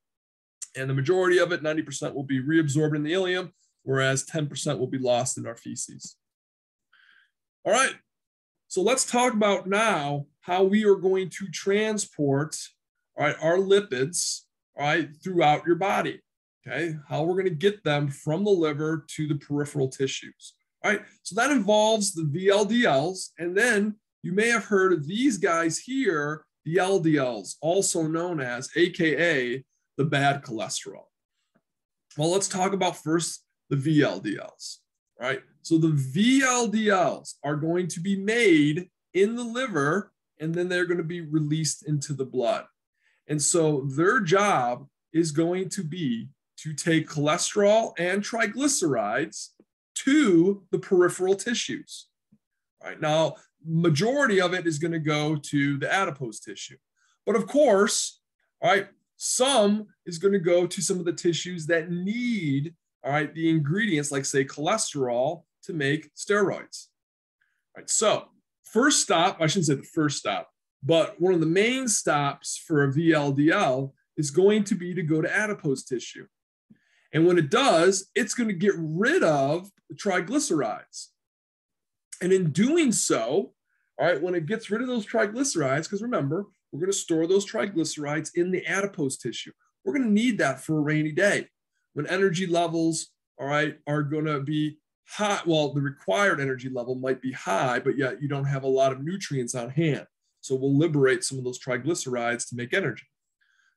And the majority of it, 90%, will be reabsorbed in the ileum, whereas 10% will be lost in our feces. All right, so let's talk about now how we are going to transport, all right, our lipids, all right, throughout your body, okay? How we're going to get them from the liver to the peripheral tissues. All right, so that involves the VLDLs, and then you may have heard of these guys here, the LDLs, also known as, AKA, the bad cholesterol? Well, let's talk about first the VLDLs, right? So the VLDLs are going to be made in the liver, and then they're going to be released into the blood. And so their job is going to be to take cholesterol and triglycerides to the peripheral tissues. Right now, majority of it is going to go to the adipose tissue. But of course, all right, some is going to go to some of the tissues that need, all right, the ingredients like, say, cholesterol to make steroids. All right, so first stop, I shouldn't say the first stop, but one of the main stops for a VLDL is going to be to go to adipose tissue. And when it does, it's going to get rid of the triglycerides. And in doing so, all right, when it gets rid of those triglycerides, because remember, we're going to store those triglycerides in the adipose tissue. We're going to need that for a rainy day when energy levels, all right, are going to be high. Well, the required energy level might be high, but yet you don't have a lot of nutrients on hand. So we'll liberate some of those triglycerides to make energy.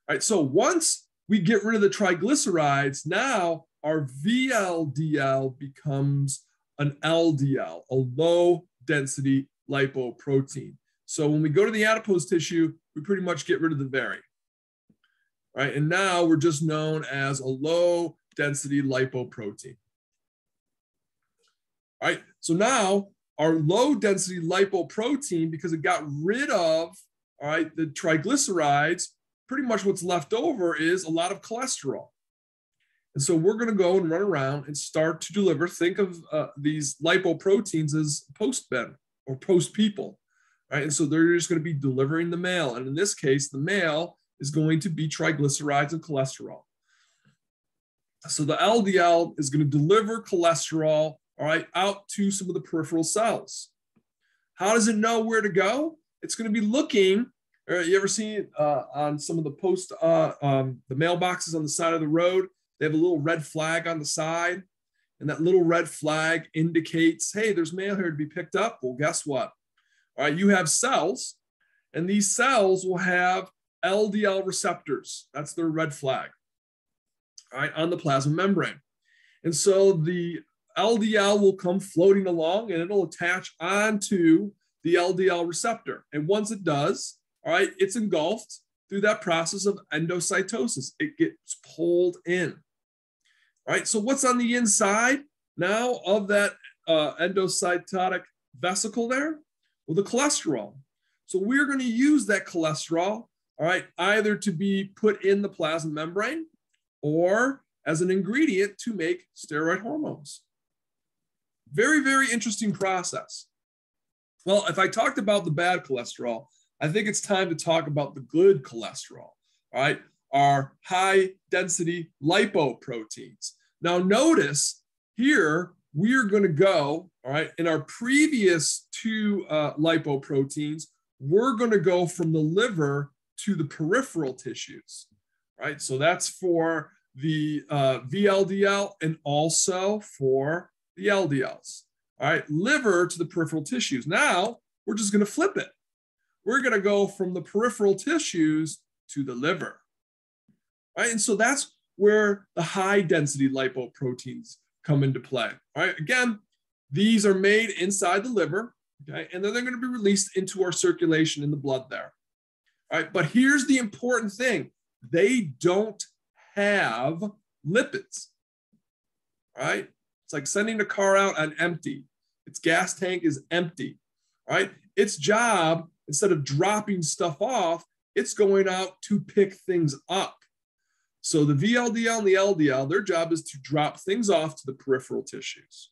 All right, so once we get rid of the triglycerides, now our VLDL becomes an LDL, a low density lipoprotein. So when we go to the adipose tissue, we pretty much get rid of the very. Right, and now we're just known as a low density lipoprotein. All right, so now our low density lipoprotein, because it got rid of, all right, the triglycerides, pretty much what's left over is a lot of cholesterol. And so we're going to go and run around and start to deliver. Think of these lipoproteins as postmen or post people, right? And so they're just going to be delivering the mail. And in this case, the mail is going to be triglycerides and cholesterol. So the LDL is going to deliver cholesterol, all right, out to some of the peripheral cells. How does it know where to go? It's going to be looking. You ever seen on some of the the mailboxes on the side of the road? They have a little red flag on the side, and that little red flag indicates, hey, there's mail here to be picked up. Well, guess what? All right, you have cells, and these cells will have LDL receptors. That's their red flag, all right, on the plasma membrane. And so the LDL will come floating along, and it'll attach onto the LDL receptor. And once it does, all right, it's engulfed through that process of endocytosis. It gets pulled in. All right, so what's on the inside now of that endocytotic vesicle there? Well, the cholesterol. So we're going to use that cholesterol, all right, either to be put in the plasma membrane or as an ingredient to make steroid hormones. Very, very interesting process. Well, if I talked about the bad cholesterol, I think it's time to talk about the good cholesterol, all right? Our high density lipoproteins. Now notice here, we are going to go, all right, in our previous two lipoproteins, we're going to go from the liver to the peripheral tissues, right? So that's for the VLDL and also for the LDLs, all right? Liver to the peripheral tissues. Now we're just going to flip it. We're going to go from the peripheral tissues to the liver, right? And so that's where the high density lipoproteins come into play, all right? Again, these are made inside the liver, okay? And then they're going to be released into our circulation in the blood there, all right? But here's the important thing. They don't have lipids, all right? It's like sending a car out on empty. Its gas tank is empty, all right? Its job, instead of dropping stuff off, it's going out to pick things up. So the VLDL and the LDL, their job is to drop things off to the peripheral tissues.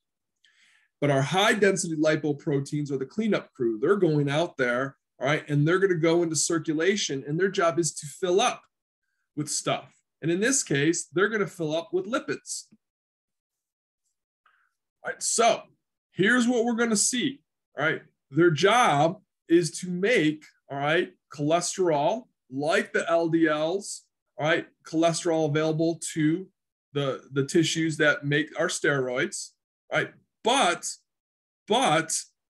But our high density lipoproteins are the cleanup crew. They're going out there, all right, and they're going to go into circulation, and their job is to fill up with stuff. And in this case, they're going to fill up with lipids. All right, so here's what we're going to see, all right? Their job is to make, all right, cholesterol like the LDLs, all right, cholesterol available to the tissues that make our steroids, right? But, all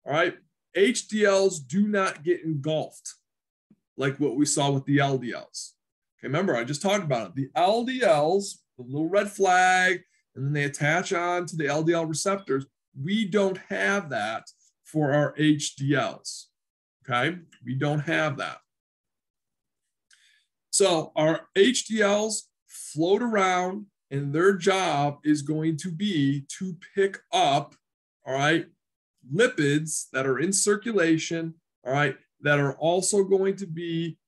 right, HDLs do not get engulfed like what we saw with the LDLs, remember, I just talked about it. The LDLs, the little red flag, and then they attach on to the LDL receptors. We don't have that for our HDLs, okay? We don't have that. So our HDLs float around, and their job is going to be to pick up, all right, lipids that are in circulation, all right, that are also going to be,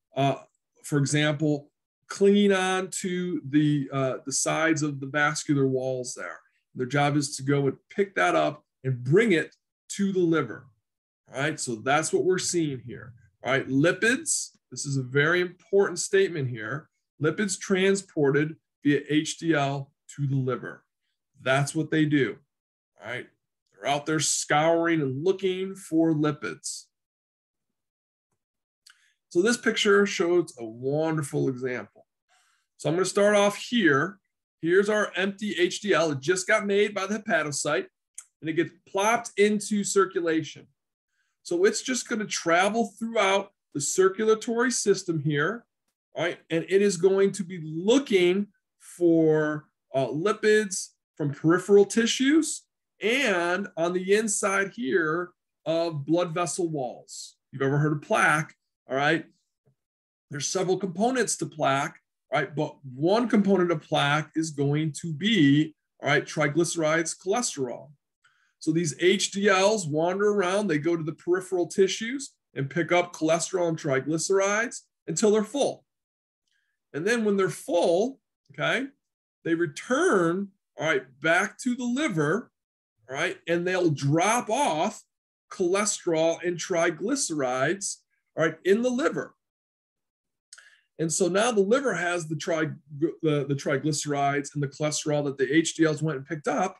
for example, clinging on to the sides of the vascular walls there. Their job is to go and pick that up and bring it to the liver. All right, so that's what we're seeing here. All right, lipids, this is a very important statement here. Lipids transported via HDL to the liver. That's what they do. All right, they're out there scouring and looking for lipids. So this picture shows a wonderful example. So I'm going to start off here. Here's our empty HDL. It just got made by the hepatocyte, and it gets plopped into circulation. So it's just going to travel throughout the circulatory system here, right? And it is going to be looking for lipids from peripheral tissues and on the inside here of blood vessel walls. You've ever heard of plaque, all right? There's several components to plaque, right? But one component of plaque is going to be, all right, triglycerides, cholesterol. So these HDLs wander around, they go to the peripheral tissues and pick up cholesterol and triglycerides until they're full. And then when they're full, okay, they return, all right, back to the liver, all right, and they'll drop off cholesterol and triglycerides, all right, in the liver. And so now the liver has the triglycerides and the cholesterol that the HDLs went and picked up,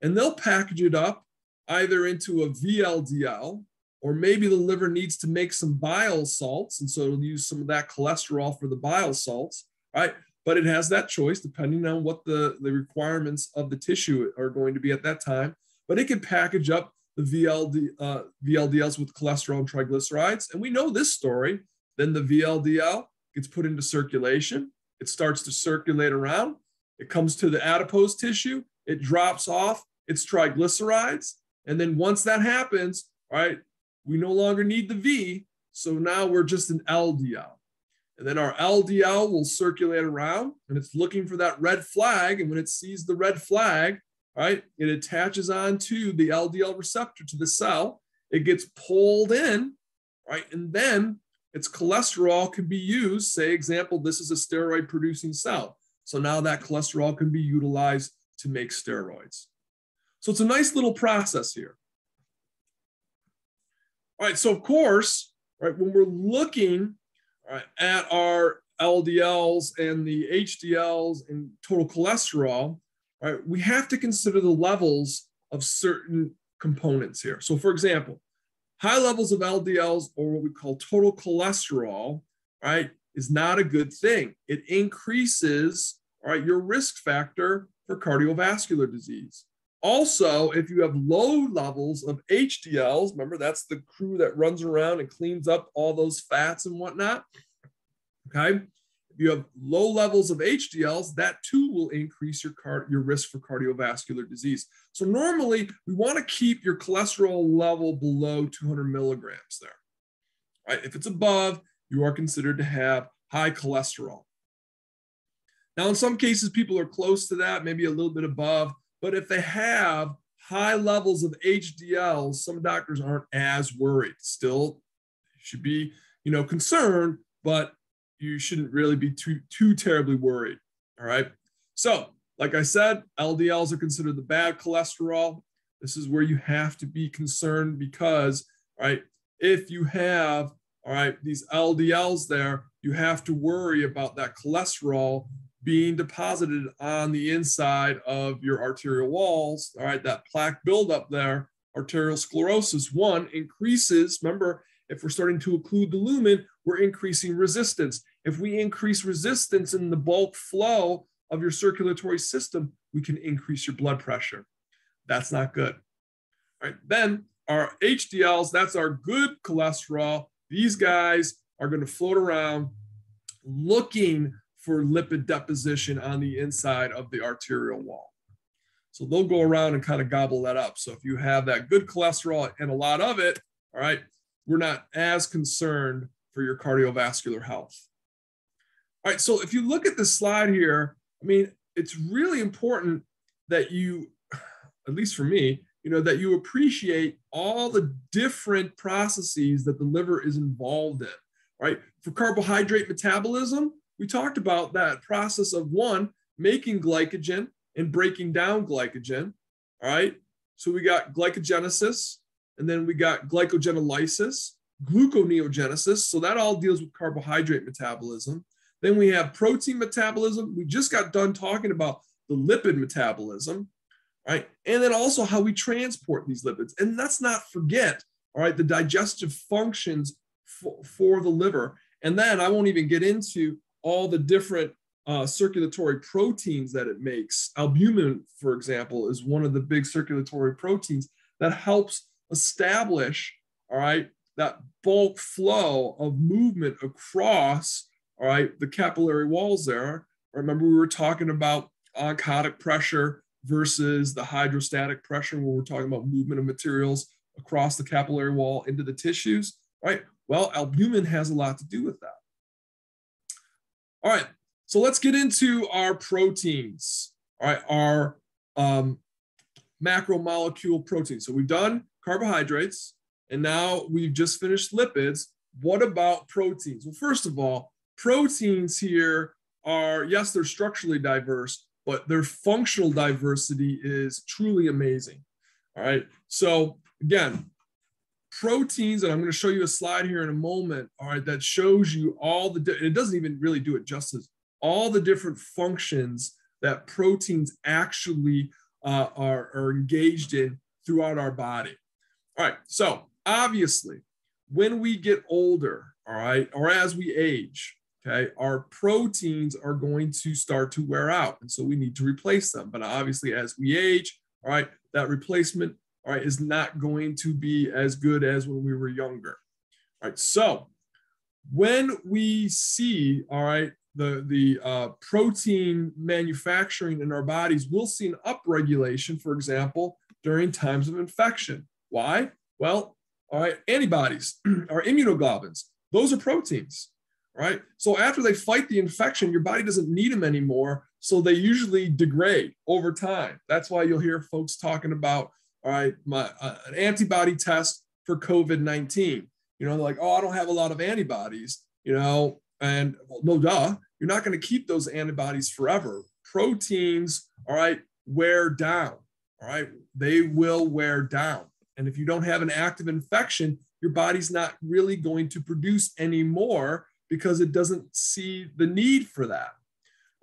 and they'll package it up either into a VLDL, or maybe the liver needs to make some bile salts, and so it'll use some of that cholesterol for the bile salts, right? But it has that choice depending on what the requirements of the tissue are going to be at that time. But it can package up the VLDLs with cholesterol and triglycerides. And we know this story. Then the VLDL gets put into circulation. It starts to circulate around. It comes to the adipose tissue. It drops off its triglycerides. And then once that happens, all right, we no longer need the V. So now we're just an LDL. And then our LDL will circulate around, and it's looking for that red flag. And when it sees the red flag, right, it attaches onto the LDL receptor to the cell. It gets pulled in, right? And then its cholesterol can be used. Say, example, this is a steroid producing cell. So now that cholesterol can be utilized to make steroids. So it's a nice little process here. All right, so of course, right, when we're looking at our LDLs and the HDLs and total cholesterol, right, we have to consider the levels of certain components here. So for example, high levels of LDLs, or what we call total cholesterol, right, is not a good thing. It increases, all right, your risk factor for cardiovascular disease. Also, if you have low levels of HDLs, remember that's the crew that runs around and cleans up all those fats and whatnot, okay? If you have low levels of HDLs, that too will increase your risk for cardiovascular disease. So normally, we want to keep your cholesterol level below 200 milligrams there. Right? If it's above, you are considered to have high cholesterol. Now, in some cases, people are close to that, maybe a little bit above, but if they have high levels of HDLs, some doctors aren't as worried. Still, you should be, concerned, but you shouldn't really be too terribly worried, all right? So, like I said, LDLs are considered the bad cholesterol. This is where you have to be concerned because, right, if you have, all right, these LDLs there, you have to worry about that cholesterol being deposited on the inside of your arterial walls, all right, that plaque buildup there, arterial sclerosis, one, increases, remember, if we're starting to occlude the lumen, we're increasing resistance. If we increase resistance in the bulk flow of your circulatory system, we can increase your blood pressure. That's not good. All right, then our HDLs, that's our good cholesterol. These guys are going to float around looking for lipid deposition on the inside of the arterial wall. So they'll go around and kind of gobble that up. So if you have that good cholesterol and a lot of it, all right, we're not as concerned for your cardiovascular health. All right, so if you look at this slide here, I mean, it's really important that you, at least for me, you know, that you appreciate all the different processes that the liver is involved in, right? For carbohydrate metabolism, we talked about that process of one, making glycogen and breaking down glycogen, all right? So we got glycogenesis, and then we got glycogenolysis, gluconeogenesis. So that all deals with carbohydrate metabolism. Then we have protein metabolism. We just got done talking about the lipid metabolism, right? And then also how we transport these lipids. And let's not forget, all right, the digestive functions for the liver. And then I won't even get into all the different circulatory proteins that it makes. Albumin, for example, is one of the big circulatory proteins that helps establish, all right, that bulk flow of movement across, all right, the capillary walls there. Remember, we were talking about oncotic pressure versus the hydrostatic pressure when we're talking about movement of materials across the capillary wall into the tissues, right? Well, albumin has a lot to do with that. All right, so let's get into our proteins, all right, our macromolecule proteins. So we've done carbohydrates, and now we've just finished lipids. What about proteins? Well, first of all, proteins here are, yes, they're structurally diverse, but their functional diversity is truly amazing. All right, so again, proteins, and I'm going to show you a slide here in a moment, all right, that shows you all the, it doesn't even really do it justice, all the different functions that proteins actually are engaged in throughout our body. All right, so obviously, when we get older, all right, or as we age, okay, our proteins are going to start to wear out, and so we need to replace them. But obviously, as we age, all right, that replacement, all right, is not going to be as good as when we were younger. All right, so when we see, all right, the protein manufacturing in our bodies, we'll see an upregulation, for example, during times of infection. Why? Well, all right, antibodies or immunoglobulins, those are proteins, right? So after they fight the infection, your body doesn't need them anymore, so they usually degrade over time. That's why you'll hear folks talking about, all right, an antibody test for COVID-19. You know, they're like, oh, I don't have a lot of antibodies, you know, and well, no duh, you're not going to keep those antibodies forever. Proteins, all right, wear down, all right, they will wear down. And if you don't have an active infection, your body's not really going to produce any more because it doesn't see the need for that,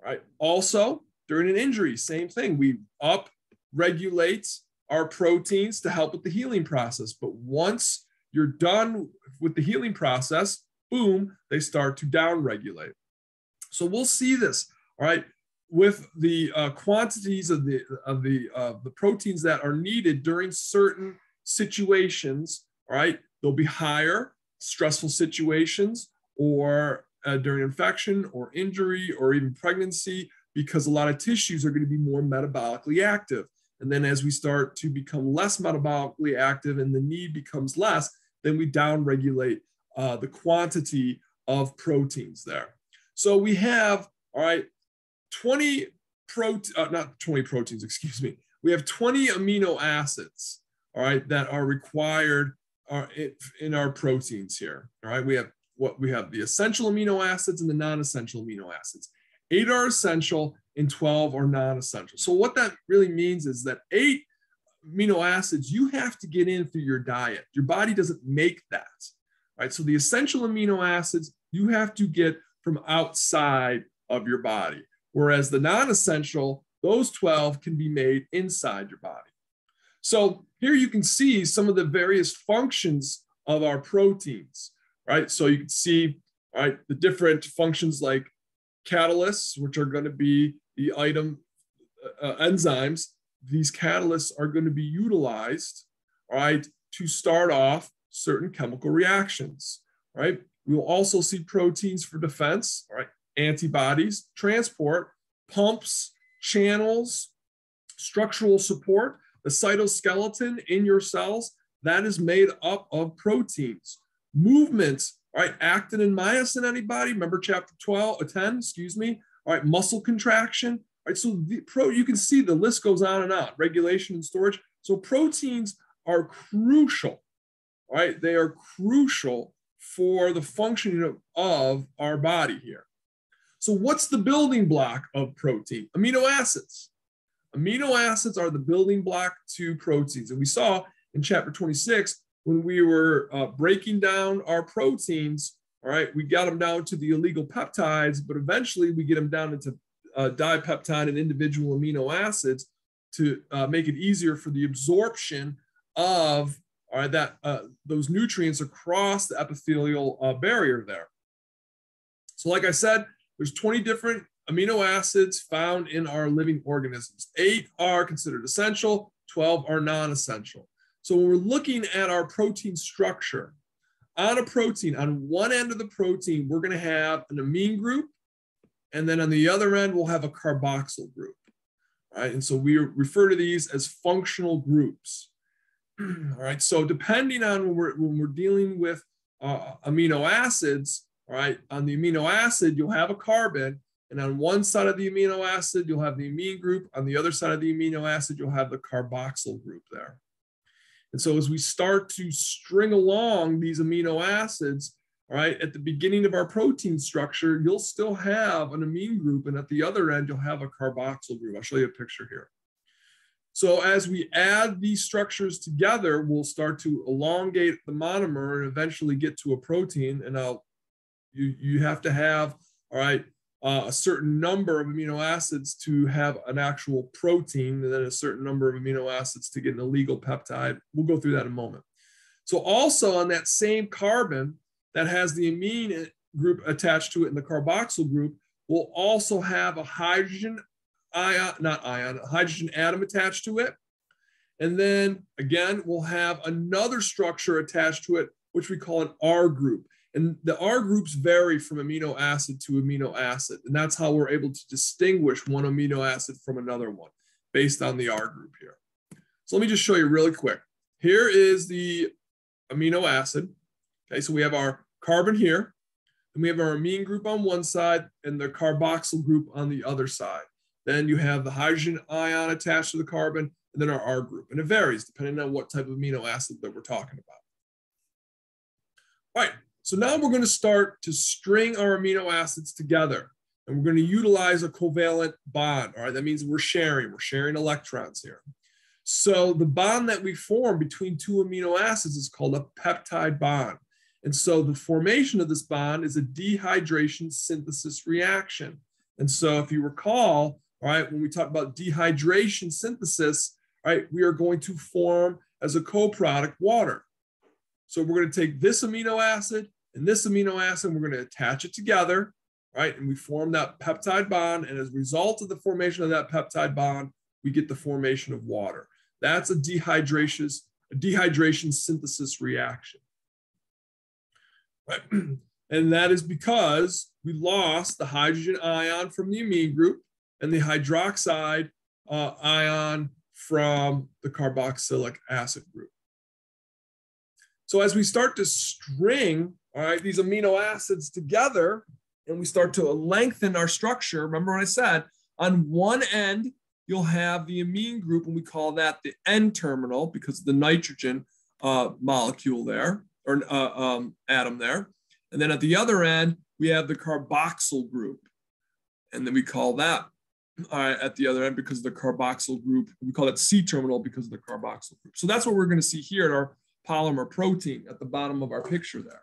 all right? Also, during an injury, same thing. We up-regulate our proteins to help with the healing process. But once you're done with the healing process, boom, they start to down-regulate. So we'll see this, all right, with the quantities of the proteins that are needed during certain situations, all right? They'll be higher, stressful situations, or during infection or injury or even pregnancy, because a lot of tissues are going to be more metabolically active. And then as we start to become less metabolically active and the need becomes less, then we downregulate the quantity of proteins there. So we have, all right, 20 proteins, excuse me. We have 20 amino acids, all right, that are required in our proteins here. All right, we have the essential amino acids and the non-essential amino acids. 8 are essential and 12 are non-essential. So what that really means is that 8 amino acids you have to get in through your diet. Your body doesn't make that. Right? So the essential amino acids you have to get from outside of your body, whereas the non-essential, those 12 can be made inside your body. So here you can see some of the various functions of our proteins, right? So you can see, all right, the different functions like catalysts, which are going to be the item enzymes. These catalysts are going to be utilized, all right, to start off certain chemical reactions, right? We will also see proteins for defense, all right? antibodies, transport, pumps, channels, structural support, the cytoskeleton in your cells, that is made up of proteins. Movements, all right, actin and myosin, anybody? Remember chapter 10, excuse me? All right, muscle contraction. All right, so you can see the list goes on and on, regulation and storage. So proteins are crucial, all right? They are crucial for the functioning of our body here. So what's the building block of protein? Amino acids. Amino acids are the building block to proteins. And we saw in chapter 26, when we were breaking down our proteins, all right, we got them down to the illegal peptides, but eventually we get them down into dipeptide and individual amino acids to make it easier for the absorption of those nutrients across the epithelial barrier there. So like I said, there's 20 different amino acids found in our living organisms. 8 are considered essential, 12 are non-essential. So when we're looking at our protein structure, on a protein, on one end of the protein, we're going to have an amine group, and then on the other end, we'll have a carboxyl group. All right, and so we refer to these as functional groups. All right, so depending on when we're dealing with amino acids, all right, on the amino acid, you'll have a carbon, and on one side of the amino acid, you'll have the amine group. On the other side of the amino acid, you'll have the carboxyl group there. And so as we start to string along these amino acids, all right, at the beginning of our protein structure, you'll still have an amine group, and at the other end, you'll have a carboxyl group. I'll show you a picture here. So as we add these structures together, we'll start to elongate the monomer and eventually get to a protein. And you have to have, all right, a certain number of amino acids to have an actual protein, and then a certain number of amino acids to get an illegal peptide. We'll go through that in a moment. So also on that same carbon that has the amine group attached to it and the carboxyl group, we'll also have a hydrogen hydrogen atom attached to it. And then again, we'll have another structure attached to it, which we call an R group. And the R groups vary from amino acid to amino acid. And that's how we're able to distinguish one amino acid from another one based on the R group here. So let me just show you really quick. Here is the amino acid. Okay, so we have our carbon here, and we have our amine group on one side and the carboxyl group on the other side. Then you have the hydrogen ion attached to the carbon, and then our R group. And it varies depending on what type of amino acid that we're talking about. All right, so now we're going to start to string our amino acids together, and we're going to utilize a covalent bond. All right, that means we're sharing electrons here. So the bond that we form between two amino acids is called a peptide bond. And so the formation of this bond is a dehydration synthesis reaction. And so if you recall, all right, when we talk about dehydration synthesis, all right, we are going to form as a co-product water. So we're going to take this amino acid and this amino acid, and we're going to attach it together, right? And we form that peptide bond. And as a result of the formation of that peptide bond, we get the formation of water. That's a dehydration synthesis reaction, right? And that is because we lost the hydrogen ion from the amine group and the hydroxide ion from the carboxylic acid group. So as we start to string, all right, these amino acids together, and we start to lengthen our structure, remember what I said, on one end, you'll have the amine group, and we call that the N-terminal because of the nitrogen molecule there, or atom there. And then at the other end, we have the carboxyl group. And then we call that at the other end because of the carboxyl group. We call it C-terminal because of the carboxyl group. So that's what we're going to see here in our polymer protein at the bottom of our picture there.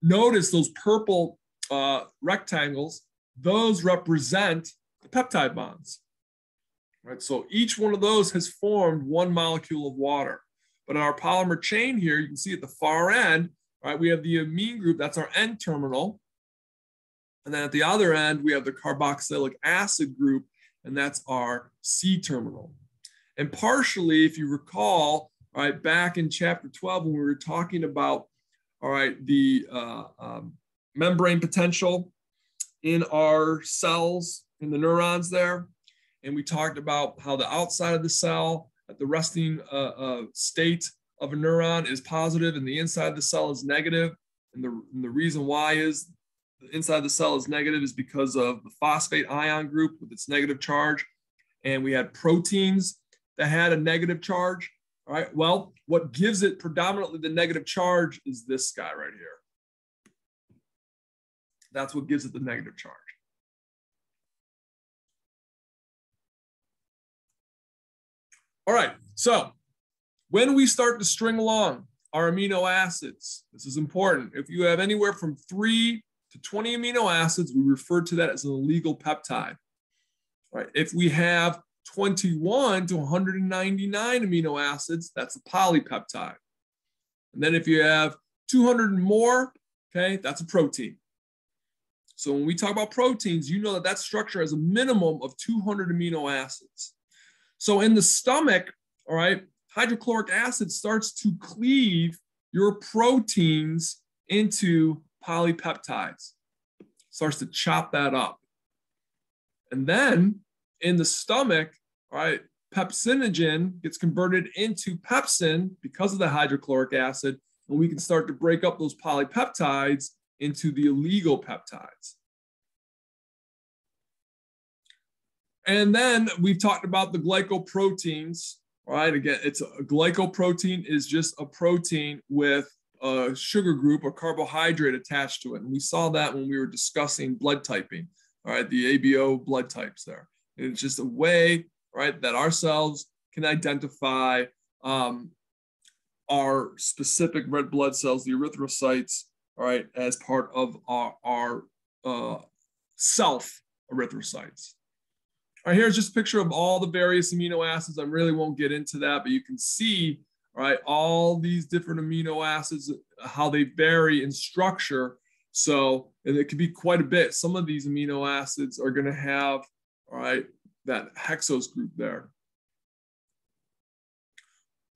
Notice those purple rectangles. Those represent the peptide bonds. Right? So each one of those has formed one molecule of water. But in our polymer chain here, you can see at the far end, right, we have the amine group, that's our N-terminal. And then at the other end, we have the carboxylic acid group, and that's our C-terminal. And partially, if you recall, right, back in chapter 12, when we were talking about all right, the membrane potential in our cells, in the neurons there. And we talked about how the outside of the cell at the resting state of a neuron is positive and the inside of the cell is negative. And the reason why is the inside of the cell is negative is because of the phosphate ion group with its negative charge. And we had proteins that had a negative charge. All right, well, what gives it predominantly the negative charge is this guy right here. That's what gives it the negative charge. All right, so when we start to string along our amino acids, this is important. If you have anywhere from 3 to 20 amino acids, we refer to that as an illegal peptide. All right, if we have 21 to 199 amino acids, that's a polypeptide. And then if you have 200 and more, okay, that's a protein. So when we talk about proteins, you know that that structure has a minimum of 200 amino acids. So in the stomach, all right, hydrochloric acid starts to cleave your proteins into polypeptides, starts to chop that up. And then in the stomach, all right, pepsinogen gets converted into pepsin because of the hydrochloric acid, and we can start to break up those polypeptides into the illegal peptides. And then we've talked about the glycoproteins, all right? Again, it's a glycoprotein is just a protein with a sugar group or carbohydrate attached to it. And we saw that when we were discussing blood typing, all right, the ABO blood types there. And it's just a way, right, that our cells can identify our specific red blood cells, the erythrocytes, all right, as part of our self erythrocytes. All right, here's just a picture of all the various amino acids. I really won't get into that, but you can see, all right, all these different amino acids, how they vary in structure. So, and it could be quite a bit. Some of these amino acids are going to have, all right, that hexose group there.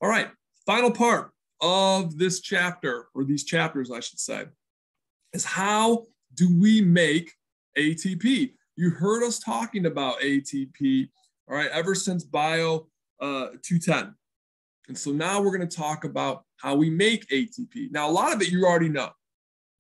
All right, final part of this chapter, or these chapters, I should say, is how do we make ATP? You heard us talking about ATP, all right, ever since Bio 210. And so now we're going to talk about how we make ATP. Now, a lot of it you already know,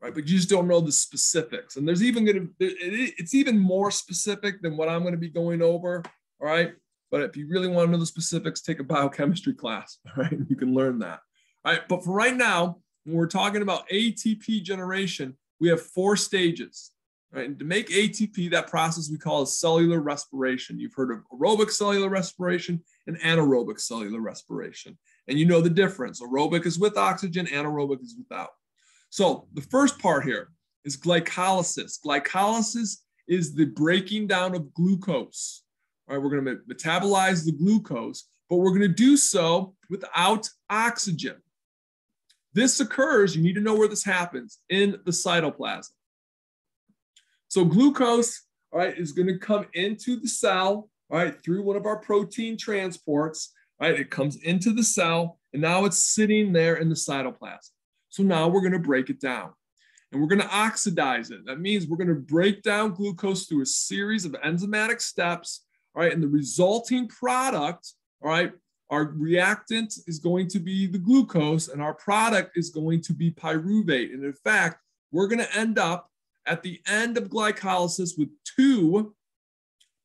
right? But you just don't know the specifics. And there's even going to, it's even more specific than what I'm going to be going over, all right? But if you really want to know the specifics, take a biochemistry class, all right? You can learn that. All right, but for right now, when we're talking about ATP generation, we have 4 stages. Right? And to make ATP, that process we call is cellular respiration. You've heard of aerobic cellular respiration and anaerobic cellular respiration. And you know the difference. Aerobic is with oxygen, anaerobic is without. So the first part here is glycolysis. Glycolysis is the breaking down of glucose. All right, we're going to metabolize the glucose, but we're going to do so without oxygen. This occurs, you need to know where this happens, in the cytoplasm. So glucose, all right, is going to come into the cell, all right, through one of our protein transports, all right? It comes into the cell, and now it's sitting there in the cytoplasm. So now we're going to break it down, and we're going to oxidize it. That means we're going to break down glucose through a series of enzymatic steps, all right? And the resulting product, all right, our reactant is going to be the glucose, and our product is going to be pyruvate. And in fact, we're going to end up at the end of glycolysis with 2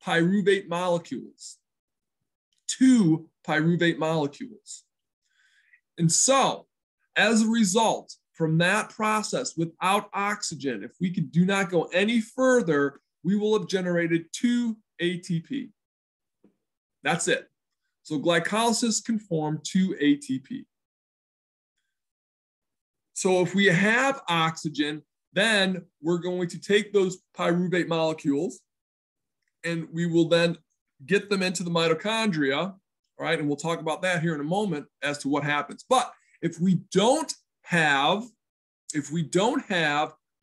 pyruvate molecules. 2 pyruvate molecules. And so, as a result, from that process without oxygen, if we do not go any further, we will have generated 2 ATP. That's it. So glycolysis can form 2 ATP. So if we have oxygen, then we're going to take those pyruvate molecules and we will then get them into the mitochondria, all right? And we'll talk about that here in a moment as to what happens. But if we don't have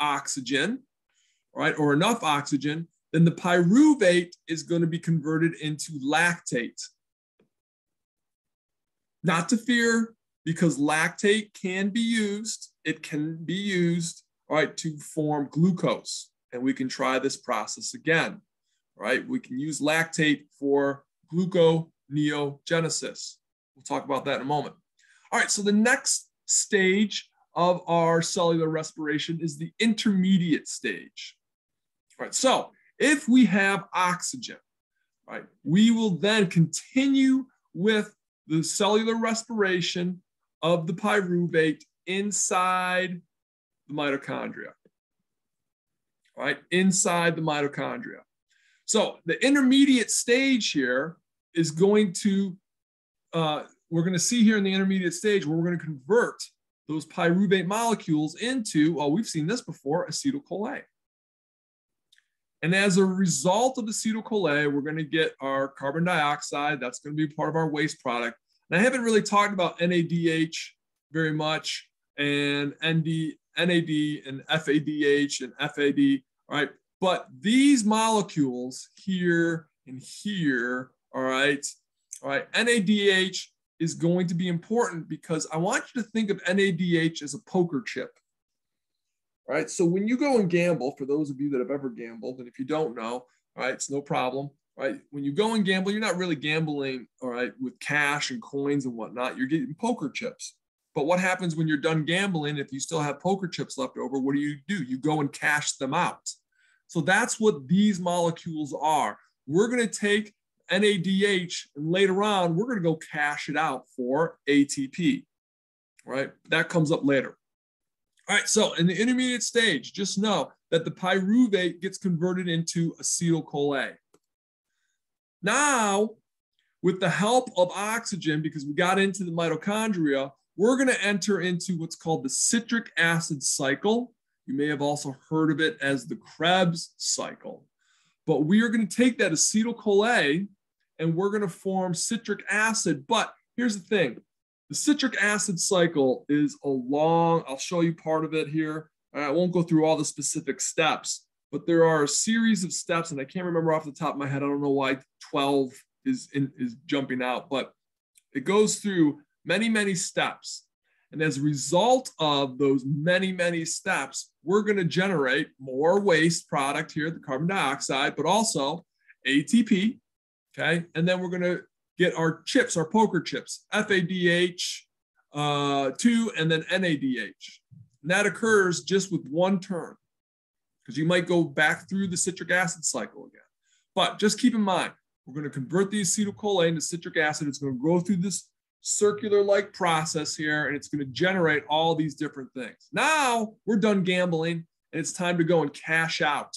oxygen, all right, or enough oxygen, then the pyruvate is going to be converted into lactate. Not to fear because lactate can be used. It can be used, all right, to form glucose. And we can try this process again, all right? We can use lactate for gluconeogenesis. We'll talk about that in a moment. All right, so the next stage of our cellular respiration is the intermediate stage. All right, so if we have oxygen, right, we will then continue with the cellular respiration of the pyruvate inside the mitochondria, right, inside the mitochondria. So the intermediate stage here is going to, we're going to see here in the intermediate stage where we're going to convert those pyruvate molecules into, well, we've seen this before, acetyl-CoA. And as a result of acetyl-CoA, we're going to get our carbon dioxide. That's going to be part of our waste product. And I haven't really talked about NADH very much, and NAD and FADH and FAD, right? But these molecules here and here, all right, NADH is going to be important because I want you to think of NADH as a poker chip. All right, so when you go and gamble, for those of you that have ever gambled, and if you don't know, all right, it's no problem, right? When you go and gamble, you're not really gambling, all right, with cash and coins and whatnot. You're getting poker chips. But what happens when you're done gambling? If you still have poker chips left over, what do? You go and cash them out. So that's what these molecules are. We're going to take NADH, and later on, we're going to go cash it out for ATP, right? That comes up later. All right, so in the intermediate stage, just know that the pyruvate gets converted into acetyl-CoA. Now, with the help of oxygen, because we got into the mitochondria, we're going to enter into what's called the citric acid cycle. You may have also heard of it as the Krebs cycle. But we are going to take that acetyl-CoA and we're going to form citric acid. But here's the thing. The citric acid cycle is a long, I'll show you part of it here. I won't go through all the specific steps, but there are a series of steps, and I can't remember off the top of my head. I don't know why 12 is jumping out, but it goes through many, many steps. And as a result of those many, many steps, we're going to generate more waste product here, the carbon dioxide, but also ATP, okay? And then we're going to get our chips, our poker chips, FADH2, and then NADH. And that occurs just with one turn, because you might go back through the citric acid cycle again. But just keep in mind, we're going to convert the acetyl-CoA into citric acid. It's going to go through this circular-like process here, and it's going to generate all these different things. Now we're done gambling, and it's time to go and cash out.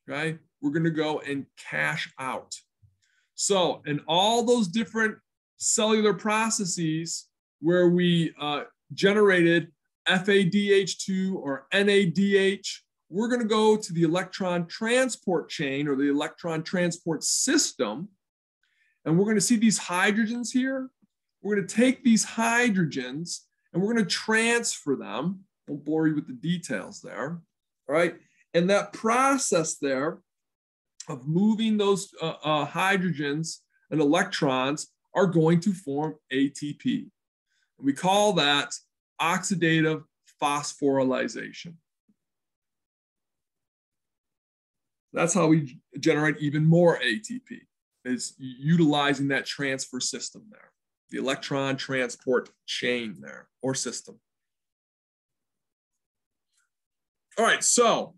Okay? We're going to go and cash out. So in all those different cellular processes where we generated FADH2 or NADH, we're going to go to the electron transport chain or the electron transport system. And we're going to see these hydrogens here. We're going to take these hydrogens and we're going to transfer them. Won't bore you with the details there. All right. And that process there of moving those hydrogens and electrons are going to form ATP. We call that oxidative phosphorylation. That's how we generate even more ATP, is utilizing that transfer system there, the electron transport chain there, or system. All right, so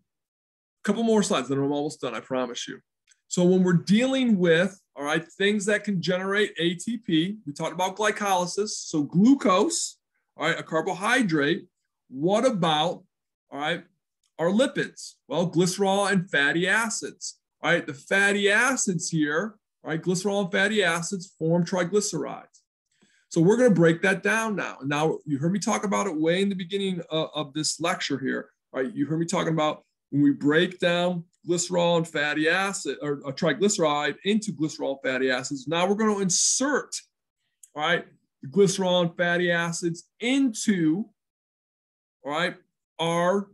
a couple more slides, then I'm almost done, I promise you. So when we're dealing with, all right, things that can generate ATP, we talked about glycolysis, so glucose, all right, a carbohydrate. What about, all right, our lipids? Well, glycerol and fatty acids. All right, the fatty acids here, all right, glycerol and fatty acids form triglycerides. So we're going to break that down now. Now, you heard me talk about it way in the beginning of this lecture here. All right, you heard me talking about when we break down glycerol and fatty acid, or a triglyceride into glycerol and fatty acids. Now we're going to insert, all right, the glycerol and fatty acids into, all right, our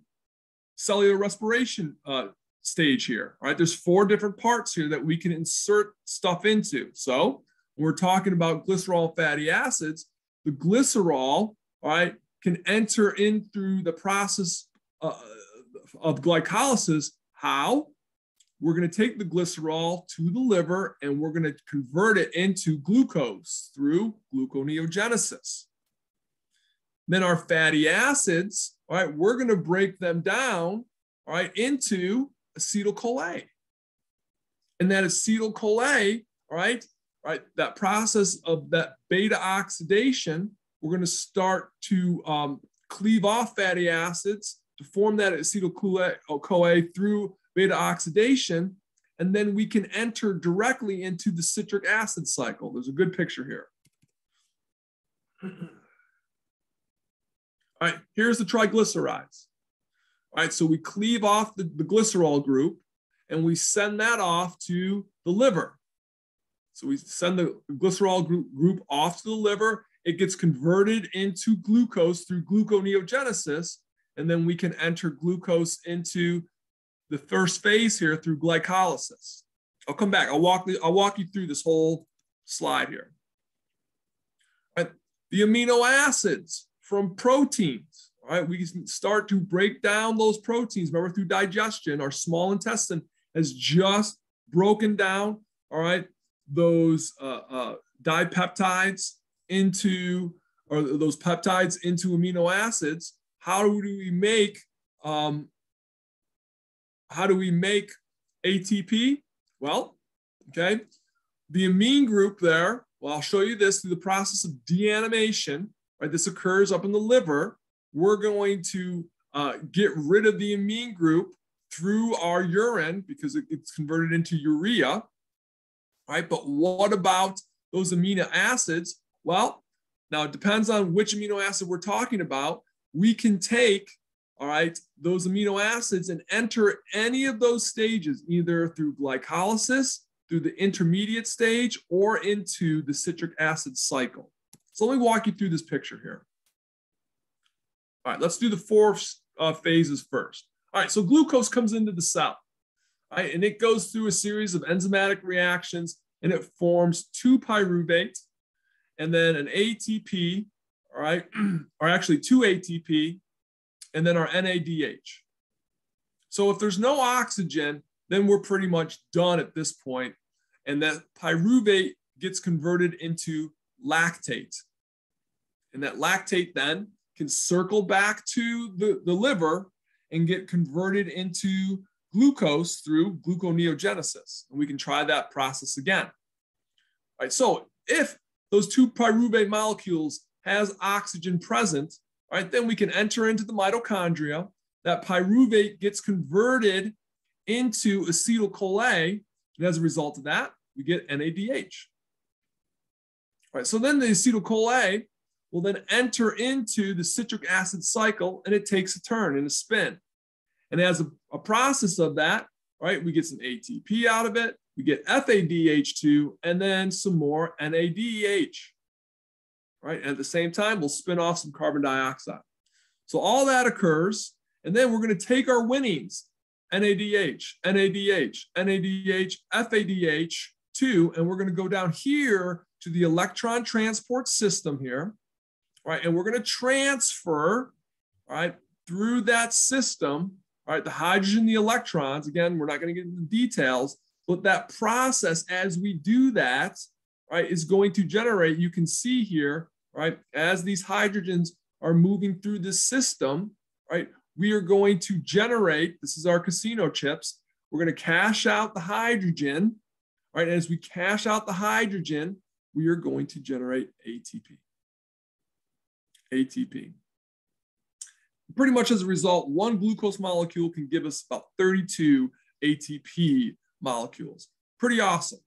cellular respiration stage here. All right, there's 4 different parts here that we can insert stuff into. So when we're talking about glycerol and fatty acids, the glycerol, all right, can enter in through the process of glycolysis. How? We're going to take the glycerol to the liver and we're going to convert it into glucose through gluconeogenesis. Then our fatty acids, all right, we're going to break them down, all right, into acetyl-CoA. And that acetyl-CoA, all right, that process of that beta oxidation, we're going to start to cleave off fatty acids to form that acetyl-CoA through beta oxidation, and then we can enter directly into the citric acid cycle. There's a good picture here. All right, here's the triglycerides. All right, so we cleave off the glycerol group and we send that off to the liver. So we send the glycerol group off to the liver. It gets converted into glucose through gluconeogenesis, and then we can enter glucose into the first phase here through glycolysis. I'll come back. I'll walk you through this whole slide here. All right, the amino acids from proteins. All right, we can start to break down those proteins. Remember, through digestion, our small intestine has just broken down, all right, those dipeptides into, or those peptides into amino acids. How do we make ATP? Well, okay, the amine group there, well, I'll show you this through the process of deamination, right? This occurs up in the liver. We're going to get rid of the amine group through our urine because it's converted into urea, right? But what about those amino acids? Well, now it depends on which amino acid we're talking about. We can take, all right, those amino acids and enter any of those stages, either through glycolysis, through the intermediate stage, or into the citric acid cycle. So let me walk you through this picture here. All right, let's do the four phases first. All right, so glucose comes into the cell, right, and it goes through a series of enzymatic reactions, and it forms 2 pyruvate, and then an ATP, all right, or actually 2 ATP, and then our NADH. So if there's no oxygen, then we're pretty much done at this point, and that pyruvate gets converted into lactate. And that lactate then can circle back to the liver and get converted into glucose through gluconeogenesis. And we can try that process again. All right, so if those 2 pyruvate molecules has oxygen present, all right, then we can enter into the mitochondria. That pyruvate gets converted into acetyl-CoA, and as a result of that, we get NADH. All right, so then the acetyl-CoA will then enter into the citric acid cycle, and it takes a turn and a spin. And as a process of that, right, we get some ATP out of it, we get FADH2, and then some more NADH. Right, and at the same time, we'll spin off some carbon dioxide. So all that occurs, and then we're going to take our winnings, NADH, NADH, NADH, FADH2, and we're going to go down here to the electron transport system here, right? And we're going to transfer, right, through that system, right, the hydrogen, the electrons. Again, we're not going to get into the details, but that process, as we do that, right, is going to generate, you can see here, right, as these hydrogens are moving through this system, right, we are going to generate, this is our casino chips, we're going to cash out the hydrogen, right, and as we cash out the hydrogen, we are going to generate ATP. ATP. Pretty much as a result, 1 glucose molecule can give us about 32 ATP molecules. Pretty awesome.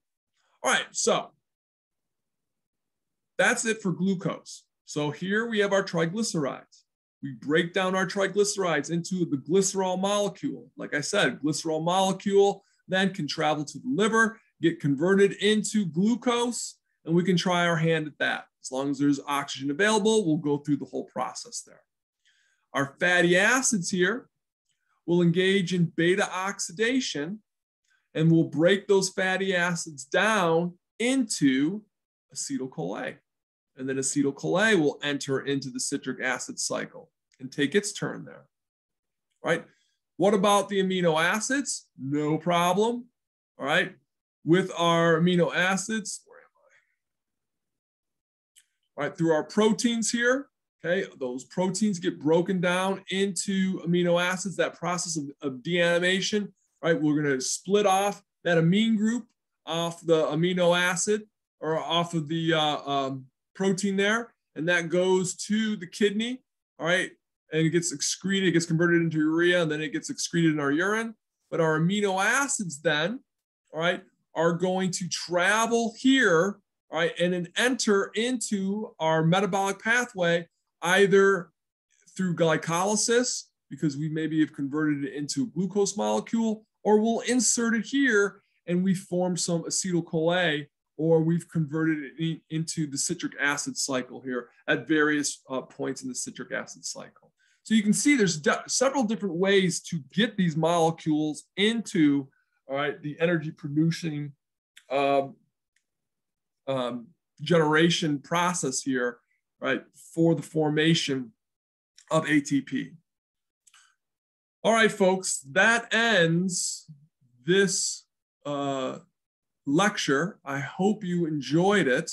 All right, so that's it for glucose. So here we have our triglycerides. We break down our triglycerides into the glycerol molecule. Like I said, glycerol molecule then can travel to the liver, get converted into glucose, and we can try our hand at that. As long as there's oxygen available, we'll go through the whole process there. Our fatty acids here will engage in beta oxidation, and we'll break those fatty acids down into acetyl-CoA. and then acetyl-CoA will enter into the citric acid cycle and take its turn there, right? What about the amino acids? No problem, all right? With our amino acids, where am I? All right, through our proteins here, okay, those proteins get broken down into amino acids, that process of deamination, right? We're gonna split off that amine group off the amino acid or off of the protein there, and that goes to the kidney, all right? And it gets excreted, it gets converted into urea, and then it gets excreted in our urine. But our amino acids then, all right, are going to travel here, all right, and then enter into our metabolic pathway, either through glycolysis, because we maybe have converted it into a glucose molecule, or we'll insert it here and we form some acetyl-CoA, or we've converted it into the citric acid cycle here at various points in the citric acid cycle. So you can see there's several different ways to get these molecules into, all right, the energy producing generation process here, right, for the formation of ATP. All right, folks, that ends this lecture. I hope you enjoyed it.